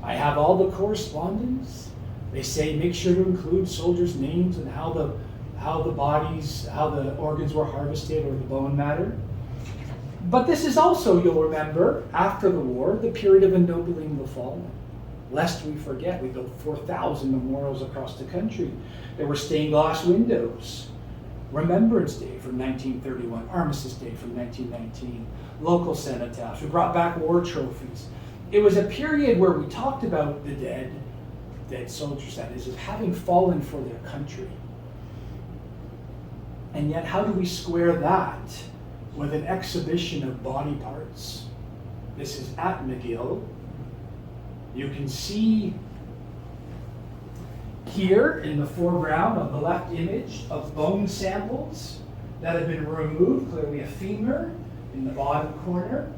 S3: I have all the correspondence. They say make sure to include soldiers' names and how the organs were harvested or the bone matter. But this is also, you'll remember, after the war, the period of ennobling the fallen. Lest we forget, we built 4,000 memorials across the country. There were stained glass windows. Remembrance Day from 1931, Armistice Day from 1919, local cenotaphs. We brought back war trophies. It was a period where we talked about the dead soldiers, that is, as having fallen for their country. And yet, how do we square that with an exhibition of body parts? This is at McGill. You can see here in the foreground on the left image of bone samples that have been removed, clearly a femur in the bottom corner.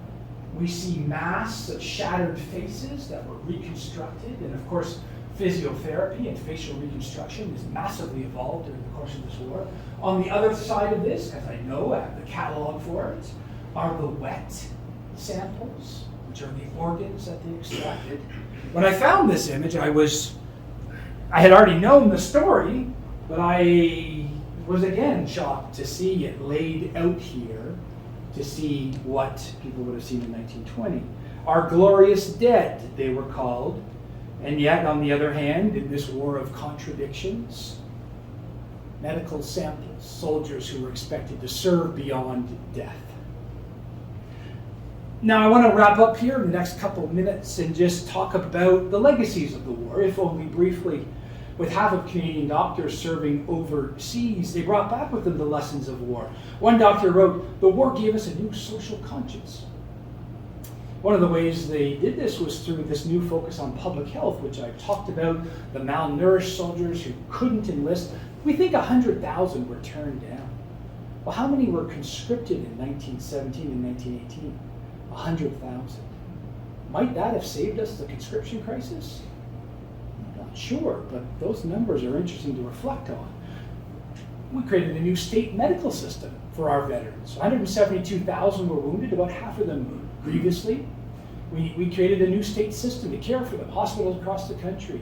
S3: We see masks of shattered faces that were reconstructed, and of course physiotherapy and facial reconstruction is massively evolved during the course of this war. On the other side of this, as I know, I have the catalog for it, are the wet samples, which are the organs that they extracted. When I found this image, I had already known the story, but I was again shocked to see it laid out here, to see what people would have seen in 1920. Our glorious dead, they were called. And yet, on the other hand, in this war of contradictions, medical samples, soldiers who were expected to serve beyond death. Now, I want to wrap up here in the next couple of minutes and just talk about the legacies of the war, if only briefly. With half of Canadian doctors serving overseas, they brought back with them the lessons of war. One doctor wrote, "The war gave us a new social conscience." One of the ways they did this was through this new focus on public health, which I've talked about, the malnourished soldiers who couldn't enlist. We think 100,000 were turned down. Well, how many were conscripted in 1917 and 1918? 100,000. Might that have saved us the conscription crisis? I'm not sure, but those numbers are interesting to reflect on. We created a new state medical system for our veterans. 172,000 were wounded, about half of them grievously. We created a new state system to care for them, hospitals across the country,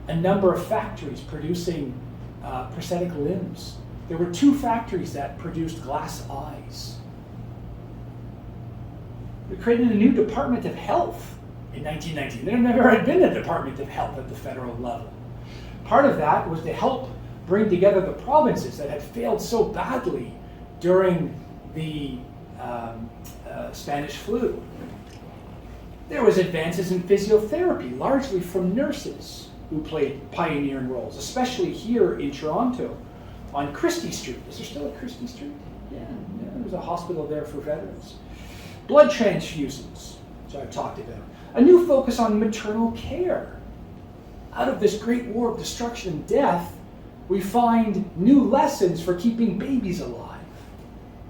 S3: a number of factories producing prosthetic limbs. There were 2 factories that produced glass eyes. We created a new Department of Health in 1919. There never had been a Department of Health at the federal level. Part of that was to help bring together the provinces that had failed so badly during the Spanish flu. There was advances in physiotherapy, largely from nurses who played pioneering roles, especially here in Toronto on Christie Street. Is there still a Christie Street? Yeah, there's a hospital there for veterans. Blood transfusions, which I've talked about. A new focus on maternal care. Out of this great war of destruction and death, we find new lessons for keeping babies alive.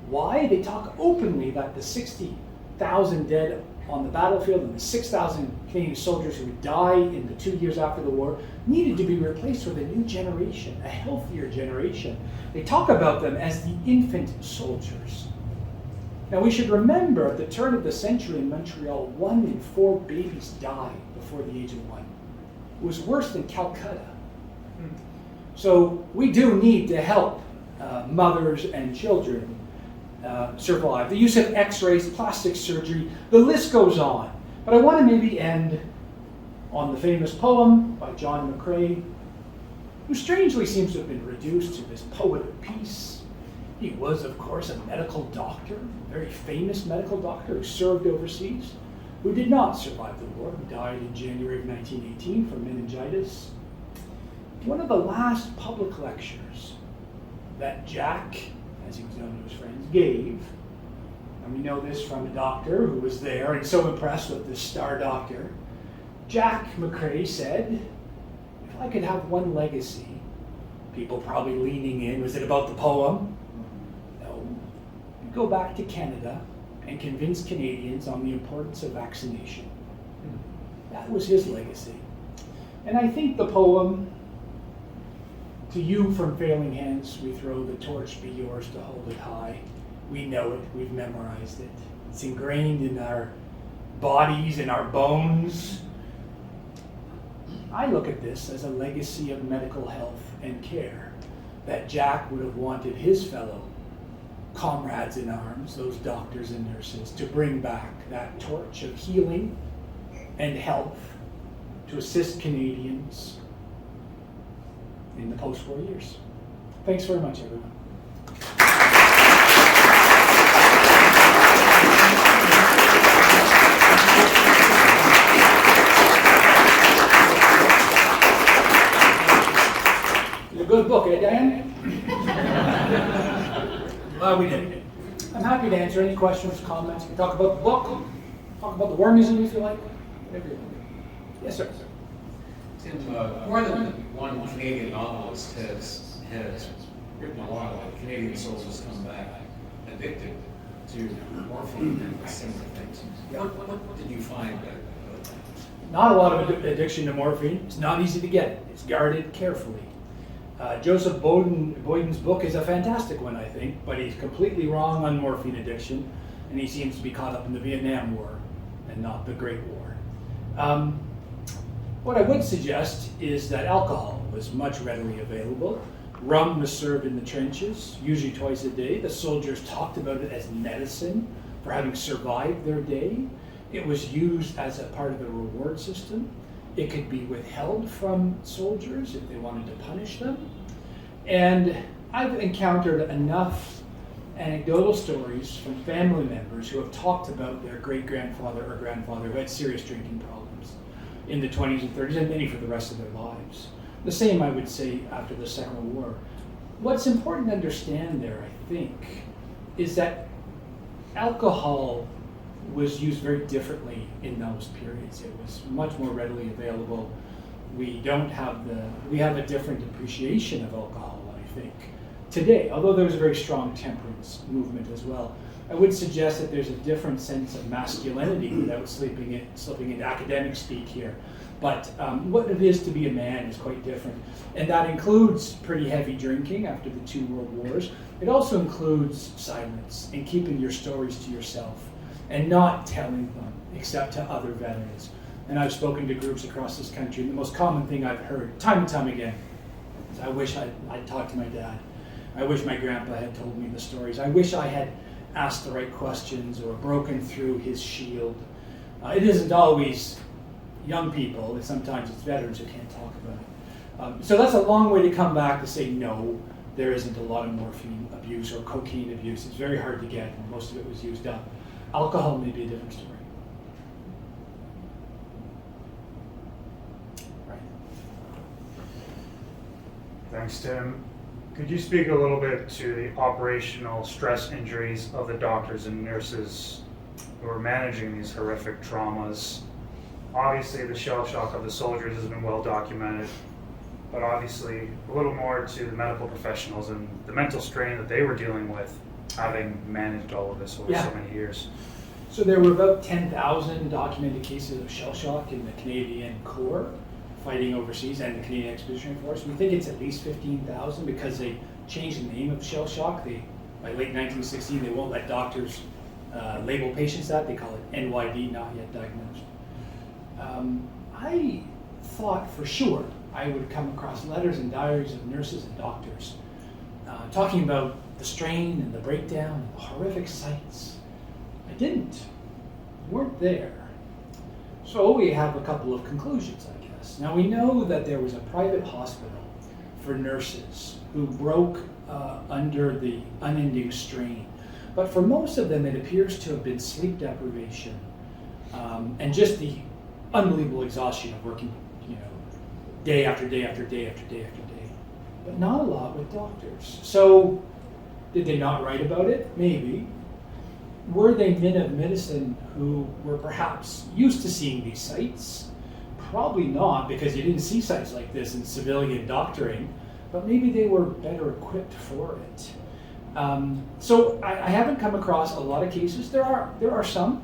S3: Why? They talk openly that the 60 1,000 dead on the battlefield and the 6,000 Canadian soldiers who would die in the 2 years after the war needed to be replaced with a new generation, a healthier generation. They talk about them as the infant soldiers. Now we should remember at the turn of the century in Montreal, 1 in 4 babies died before the age of 1. It was worse than Calcutta. So we do need to help mothers and children survive. The use of X-rays, plastic surgery, the list goes on. But I want to maybe end on the famous poem by John McRae, who strangely seems to have been reduced to this poet of peace. He was, of course, a medical doctor, a very famous medical doctor who served overseas, who did not survive the war, who died in January of 1918 from meningitis. One of the last public lectures that Jack, as he was known to his friends, gave, and we know this from a doctor who was there and so impressed with this star doctor, Jack McRae said, if I could have one legacy, people probably leaning in, was it about the poem? No. You'd go back to Canada and convince Canadians on the importance of vaccination. That was his legacy. And I think the poem, to you from failing hands, we throw the torch, be yours to hold it high. We know it, we've memorized it. It's ingrained in our bodies, in our bones. I look at this as a legacy of medical health and care that Jack would have wanted his fellow comrades in arms, those doctors and nurses, to bring back that torch of healing and health to assist Canadians in the post-war years. Thanks very much, everyone. It's a good book, eh, Diane? Well, we did it. I'm happy to answer any questions, comments. We can talk about the book, talk about the wormism if you like, whatever you want. Yes, sir.
S5: Tim, more than one Canadian novelist has written a lot about Canadian soldiers come back addicted to morphine and similar things. What did you find about that?
S3: Not a lot of addiction to morphine. It's not easy to get. It's guarded carefully. Joseph Boyden's book is a fantastic one, I think, but he's completely wrong on morphine addiction, and he seems to be caught up in the Vietnam War and not the Great War. What I would suggest is that alcohol was much readily available. Rum was served in the trenches, usually twice a day. The soldiers talked about it as medicine for having survived their day. It was used as a part of the reward system. It could be withheld from soldiers if they wanted to punish them. And I've encountered enough anecdotal stories from family members who have talked about their great-grandfather or grandfather who had serious drinking problems in the 20s and 30s, and many for the rest of their lives. The same, I would say, after the Second World War. What's important to understand there, I think, is that alcohol was used very differently in those periods. It was much more readily available. We have a different appreciation of alcohol, I think, today, although there's a very strong temperance movement as well. I would suggest that there's a different sense of masculinity without slipping into academic speak here. But what it is to be a man is quite different. And that includes pretty heavy drinking after the 2 world wars. It also includes silence and keeping your stories to yourself and not telling them except to other veterans. And I've spoken to groups across this country, and the most common thing I've heard time and time again is, I wish I'd talked to my dad. I wish my grandpa had told me the stories. I wish I had asked the right questions or broken through his shield. It isn't always young people, sometimes it's veterans who can't talk about it. So that's a long way to come back to say no, there isn't a lot of morphine abuse or cocaine abuse. It's very hard to get, and most of it was used up. Alcohol may be a different story. Right.
S2: Thanks, Tim. Could you speak a little bit to the operational stress injuries of the doctors and nurses who are managing these horrific traumas? Obviously, the shell shock of the soldiers has been well documented, but obviously a little more to the medical professionals and the mental strain that they were dealing with, having managed all of this over so many years.
S3: So there were about 10,000 documented cases of shell shock in the Canadian Corps fighting overseas and the Canadian Expeditionary Force. We think it's at least 15,000 because they changed the name of shell shock. By late 1916, they won't let doctors label patients that. They call it NYD, not yet diagnosed. I thought for sure I would come across letters and diaries of nurses and doctors talking about the strain and the breakdown and the horrific sights. I didn't. Weren't there. So we have a couple of conclusions, I guess. Now we know that there was a private hospital for nurses who broke under the unending strain. But for most of them, it appears to have been sleep deprivation and just the unbelievable exhaustion of working, day after day after day after day after day. But not a lot with doctors. So did they not write about it? Maybe. Were they men of medicine who were perhaps used to seeing these sights? Probably not, because you didn't see sights like this in civilian doctoring, but maybe they were better equipped for it. So I haven't come across a lot of cases. There are some.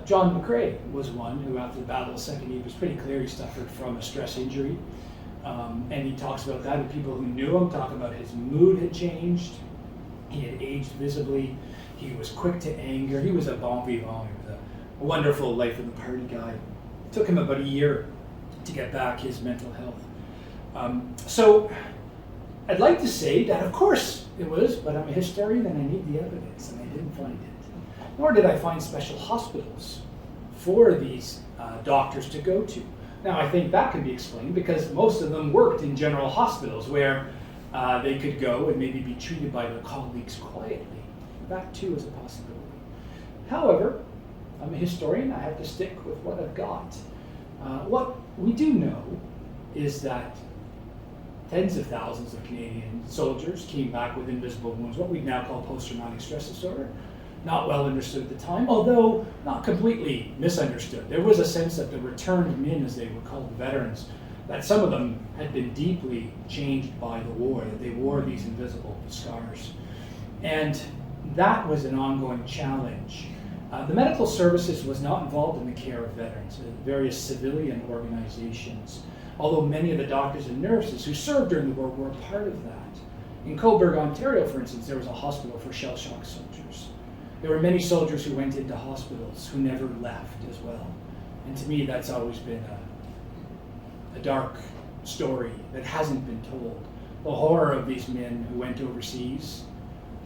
S3: John McRae was one who, after the Battle of Second Eve, was pretty clear he suffered from a stress injury. And he talks about that, and people who knew him talk about his mood had changed. He had aged visibly. He was quick to anger. He was a bon vivant. He was a wonderful life of the party guy. It took him about a year to get back his mental health. So I'd like to say that, of course, it was, but I'm a historian and I need the evidence, and I didn't find it. Nor did I find special hospitals for these doctors to go to. Now, I think that can be explained because most of them worked in general hospitals where they could go and maybe be treated by their colleagues quietly. That too is a possibility. However, I'm a historian, I have to stick with what I've got. What we do know is that tens of thousands of Canadian soldiers came back with invisible wounds, what we now call post-traumatic stress disorder. Not well understood at the time, although not completely misunderstood. There was a sense that the returned men, as they were called, veterans, that some of them had been deeply changed by the war, that they wore these invisible scars. And that was an ongoing challenge. The medical services was not involved in the care of veterans, various civilian organizations, although many of the doctors and nurses who served during the war were a part of that. In Cobourg, Ontario, for instance, there was a hospital for shell shock soldiers. There were many soldiers who went into hospitals who never left as well. And to me, that's always been a dark story that hasn't been told. The horror of these men who went overseas,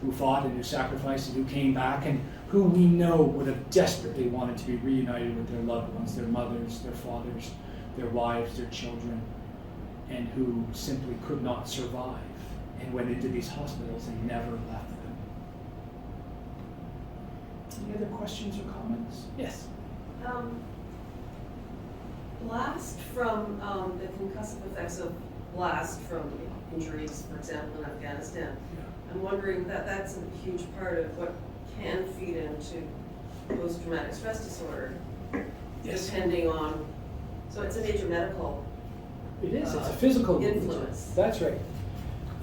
S3: who fought and who sacrificed and who came back, and who we know would have desperately wanted to be reunited with their loved ones, their mothers, their fathers, their wives, their children, and who simply could not survive and went into these hospitals and never left them. Any other questions or comments? Yes?
S4: Blast from the concussive effects of blast from injuries, for example, in Afghanistan. I'm wondering that's a huge part of what can feed into post-traumatic stress disorder, depending on. So it's a major medical.
S3: It is. It's a physical
S4: influence.
S3: That's right.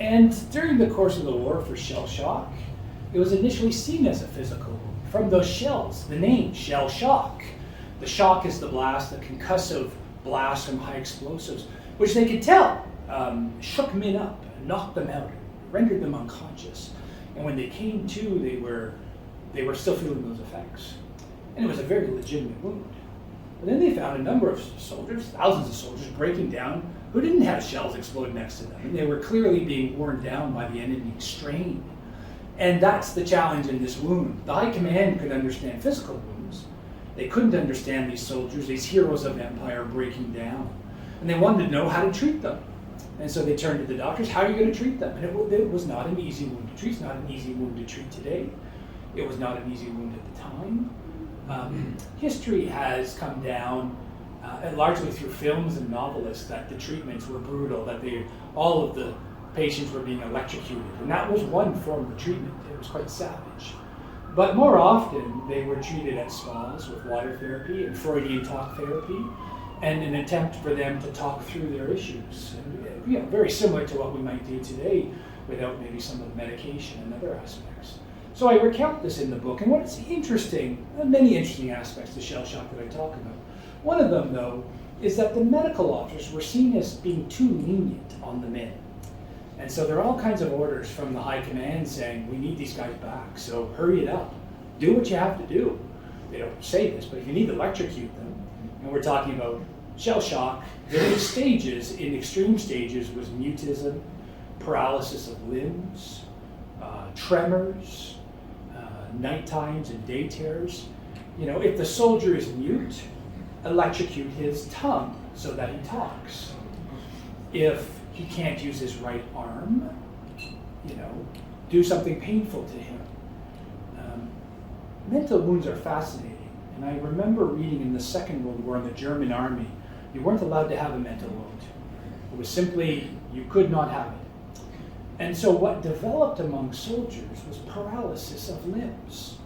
S3: And during the course of the war for shell shock, it was initially seen as a physical wound. From those shells, the name shell shock. The shock is the blast, the concussive blast from high explosives, which they could tell shook men up, knocked them out, rendered them unconscious. And when they came to, they were still feeling those effects. And it was a very legitimate wound. But then they found a number of soldiers, thousands of soldiers, breaking down who didn't have shells explode next to them. And they were clearly being worn down by the enemy strain. And that's the challenge in this wound. The high command could understand physical wounds. They couldn't understand these soldiers, these heroes of empire breaking down. And they wanted to know how to treat them. And so they turned to the doctors, how are you going to treat them? And it was not an easy wound to treat. It's not an easy wound to treat today. It was not an easy wound at the time. History has come down, largely through films and novelists, that the treatments were brutal, that all of the patients were being electrocuted. And that was one form of treatment. It was quite savage. But more often, they were treated at spas with water therapy and Freudian talk therapy, and an attempt for them to talk through their issues. And, very similar to what we might do today without maybe some of the medication and other aspects. So I recount this in the book, and what's interesting, many interesting aspects to shell shock that I talk about. One of them, though, is that the medical officers were seen as being too lenient on the men. And so there are all kinds of orders from the high command saying, we need these guys back, so hurry it up. Do what you have to do. They don't say this, but if you need to electrocute them, and we're talking about shell shock, various stages, in extreme stages, was mutism, paralysis of limbs, tremors, night times and day terrors. You know, if the soldier is mute, electrocute his tongue so that he talks. If he can't use his right arm, you know, do something painful to him. Mental wounds are fascinating. And I remember reading in the Second World War in the German army, you weren't allowed to have a mental wound. It was simply, you could not have it. And so what developed among soldiers was paralysis of limbs,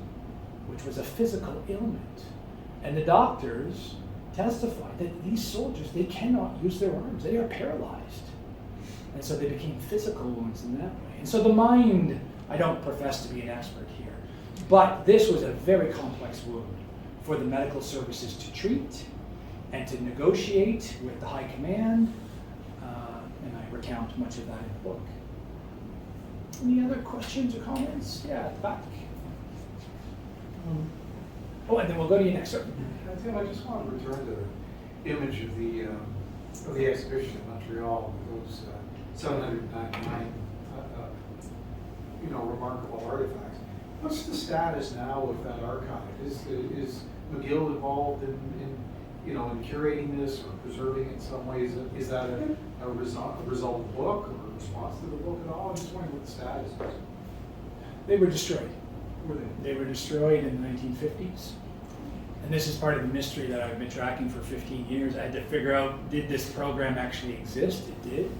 S3: which was a physical ailment. And the doctors testified that these soldiers, they cannot use their arms. They are paralyzed. And so they became physical wounds in that way. And so the mind, I don't profess to be an expert here, but this was a very complex wound for the medical services to treat and to negotiate with the high command. And I recount much of that in the book. Any other questions or comments? Yeah, at the back. Oh, and then we'll go to you next, sir.
S6: Tim, I just want to return to the image of the exhibition in Montreal, with those 799, remarkable artifacts. What's the status now of that archive? Is McGill involved in curating this or preserving it in some ways? Is that a result of the book or a response to the book at all? I'm just wondering what the status is.
S3: They were destroyed.
S6: Were they?
S3: They were destroyed in the 1950s. And this is part of the mystery that I've been tracking for 15 years. I had to figure out, did this program actually exist? It did.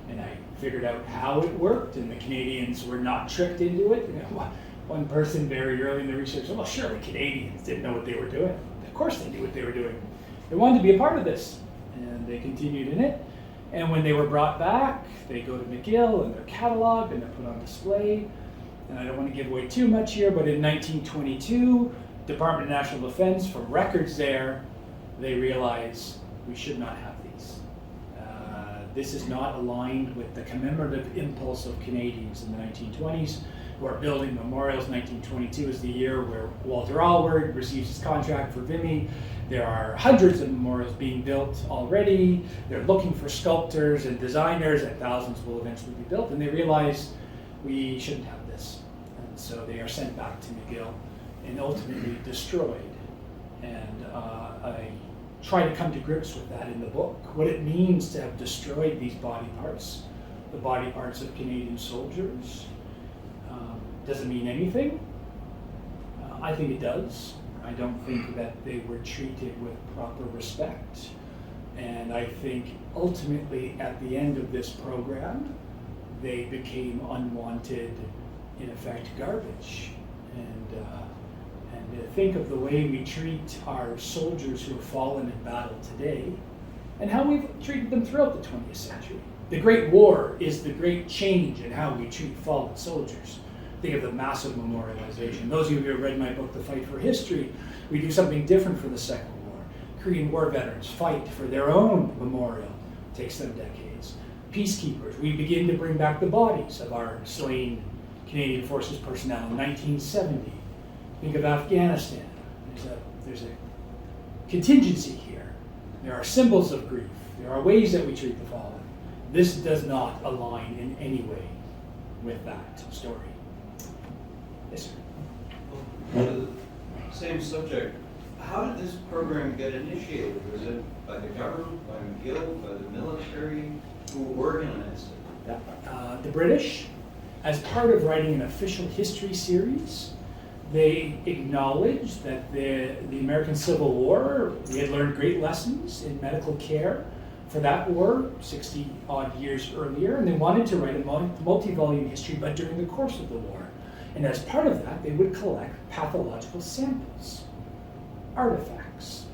S3: And I figured out how it worked, and the Canadians were not tricked into it. You know, one person very early in the research said, well, surely Canadians didn't know what they were doing. Of course they knew what they were doing. They wanted to be a part of this, and they continued in it. And when they were brought back, they go to McGill, and they're cataloged, and they're put on display. And I don't want to give away too much here, but in 1922, Department of National Defense, from records there, they realize we should not have these. This is not aligned with the commemorative impulse of Canadians in the 1920s, who are building memorials. 1922 is the year where Walter Allward receives his contract for Vimy. There are hundreds of memorials being built already. They're looking for sculptors and designers, and thousands will eventually be built, and they realize we shouldn't have this. And so they are sent back to McGill and ultimately destroyed. And I try to come to grips with that in the book, what it means to have destroyed these body parts, the body parts of Canadian soldiers. Does it mean anything? I think it does. I don't think that they were treated with proper respect. And I think ultimately at the end of this program, they became unwanted, in effect, garbage. And think of the way we treat our soldiers who have fallen in battle today and how we've treated them throughout the 20th century. The Great War is the great change in how we treat fallen soldiers. Think of the massive memorialization. Those of you who have read my book, The Fight for History, we do something different for the Second War. Korean War veterans fight for their own memorial. It takes them decades. Peacekeepers, we begin to bring back the bodies of our slain Canadian Forces personnel in 1970. Think of Afghanistan. There's a contingency here. There are symbols of grief. There are ways that we treat the fallen. This does not align in any way with that story. Yes, sir.
S7: Same subject. How did this program get initiated? Was it by the government, by McGill, by the military? Who organized it?
S3: The British, as part of writing an official history series, they acknowledged that the American Civil War, we had learned great lessons in medical care for that war 60 odd years earlier, and they wanted to write a multi-volume history, but during the course of the war. And as part of that, they would collect pathological samples, artifacts,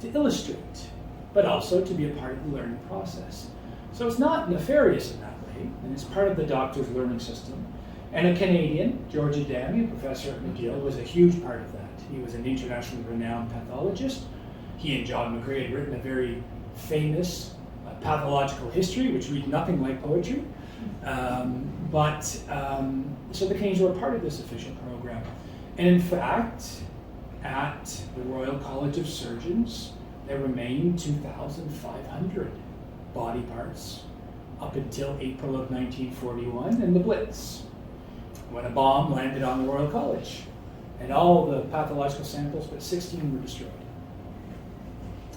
S3: to illustrate, but also to be a part of the learning process. So it's not nefarious in that way, and it's part of the doctor's learning system. And a Canadian, George Adami, a professor at McGill, was a huge part of that. He was an internationally renowned pathologist. He and John McRae had written a very famous pathological history, which reads nothing like poetry. So the Canadians were part of this official program. And in fact, at the Royal College of Surgeons, there remained 2,500 body parts up until April of 1941 and the Blitz, when a bomb landed on the Royal College. And all the pathological samples, but 16 were destroyed.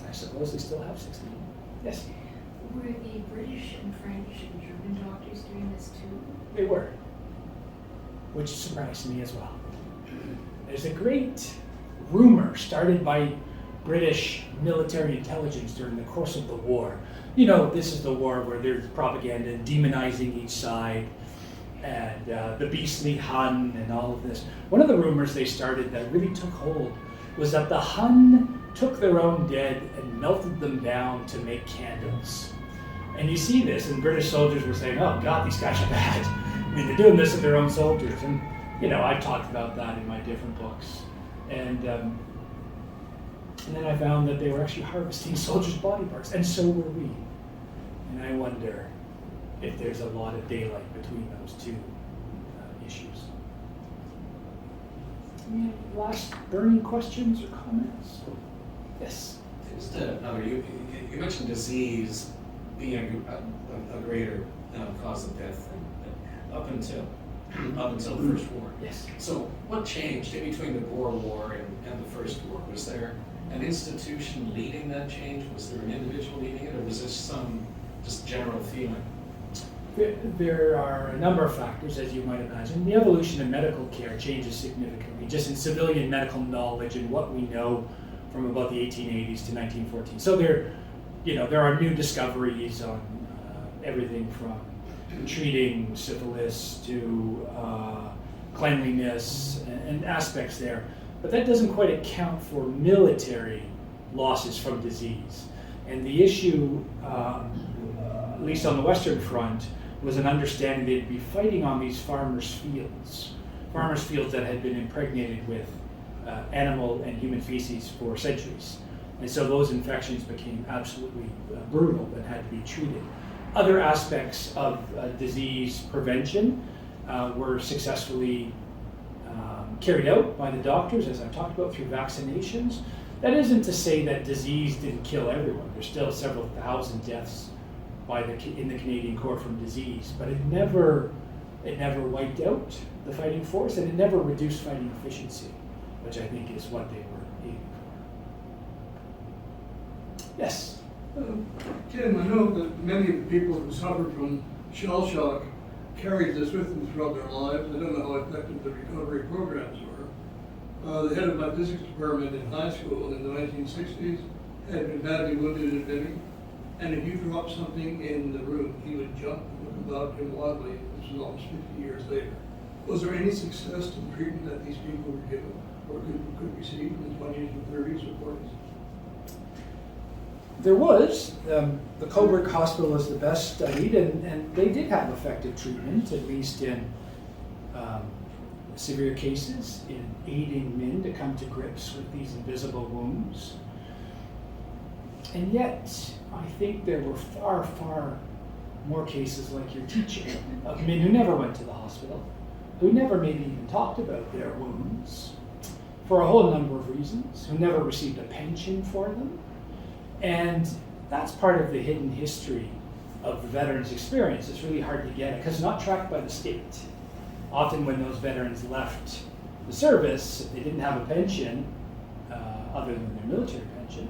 S3: I suppose they still have 16. Yes?
S8: Were the British and French and German doctors doing this too?
S3: They were, which surprised me as well. There's a great rumor started by British military intelligence during the course of the war. You know, this is the war where there's propaganda demonizing each side, and the beastly Hun and all of this. One of the rumors they started that really took hold was that the Hun took their own dead and melted them down to make candles. And you see this, and British soldiers were saying, oh God, these guys are bad. I mean, they're doing this to their own soldiers. And, you know, I've talked about that in my different books. And then I found that they were actually harvesting soldiers' body parts, and so were we. And I wonder if there's a lot of daylight between those two issues. Any last burning questions or comments? Yes?
S5: Just another, you mentioned disease being a greater cause of death up until the First War.
S3: Yes.
S5: So what changed in between the Boer War and the First War? Was there an institution leading that change? Was there an individual leading it, or was this some just general feeling?
S3: There are a number of factors, as you might imagine. The evolution of medical care changes significantly, just in civilian medical knowledge and what we know from about the 1880s to 1914. So there are new discoveries on everything from treating syphilis to cleanliness and aspects there. But that doesn't quite account for military losses from disease. And the issue, at least on the Western Front, was an understanding they'd be fighting on these farmers' fields that had been impregnated with animal and human feces for centuries. And so those infections became absolutely brutal and had to be treated. Other aspects of disease prevention were successfully carried out by the doctors, as I've talked about, through vaccinations. That isn't to say that disease didn't kill everyone. There's still several thousand deaths in the Canadian Corps from disease, but it never wiped out the fighting force, and it never reduced fighting efficiency, which I think is what they were aiming for. Yes?
S9: Tim, I know that many of the people who suffered from shell shock carried this with them throughout their lives. I don't know how effective the recovery programs were. The head of my physics department in high school in the 1960s had been badly wounded in Vinny, and if you dropped something in the room, he would jump and look about him wildly. This was almost 50 years later. Was there any success to the treatment that these people were given or could receive in the 20s and 30s or 40s?
S3: There was. The Coburg Hospital was the best studied, and they did have effective treatment, at least in severe cases, in aiding men to come to grips with these invisible wounds. And yet, I think there were far, far more cases like your teacher, of men who never went to the hospital, who never maybe even talked about their wounds, for a whole number of reasons, who never received a pension for them. And that's part of the hidden history of the veterans' experience. It's really hard to get it because it's not tracked by the state. Often when those veterans left the service, if they didn't have a pension, other than their military pension,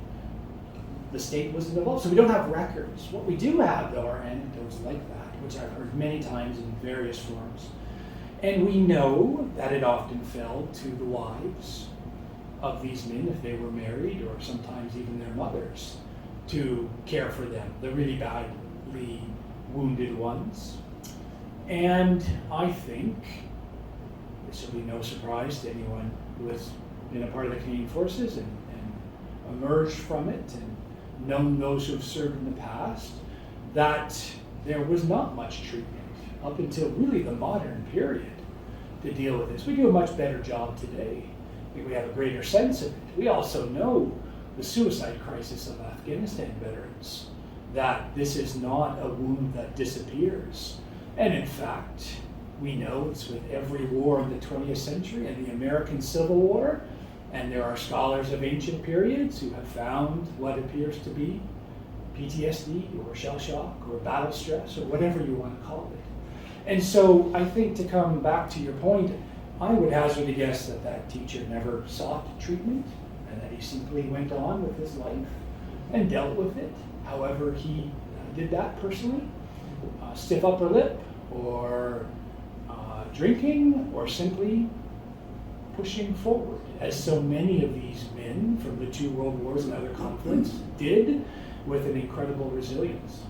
S3: the state wasn't involved. So we don't have records. What we do have, though, are anecdotes like that, which I've heard many times in various forms. And we know that it often fell to the wives of these men, if they were married, or sometimes even their mothers, to care for them, the really badly wounded ones. And I think this will be no surprise to anyone who has been a part of the Canadian Forces and emerged from it and known those who have served in the past, that there was not much treatment up until really the modern period. to deal with this. We do a much better job today. I think we have a greater sense of it. We also know the suicide crisis of Afghanistan veterans, that this is not a wound that disappears. And in fact, we know it's with every war in the 20th century and the American Civil War, and there are scholars of ancient periods who have found what appears to be PTSD or shell shock or battle stress or whatever you want to call it. And so I think, to come back to your point, I would hazard a guess that that teacher never sought treatment and that he simply went on with his life and dealt with it however he did that personally. Stiff upper lip, or drinking, or simply pushing forward, as so many of these men from the 2 world wars and other conflicts did, with an incredible resilience.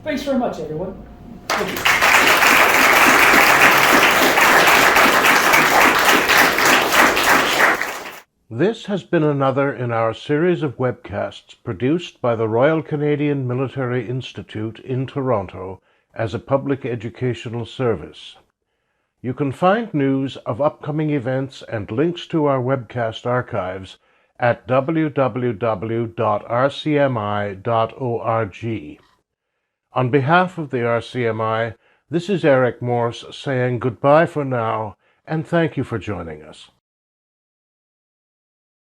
S3: Thanks very much, everyone. Thank you.
S1: This has been another in our series of webcasts produced by the Royal Canadian Military Institute in Toronto as a public educational service. You can find news of upcoming events and links to our webcast archives at www.rcmi.org. On behalf of the RCMI, this is Eric Morse saying goodbye for now, and thank you for joining us.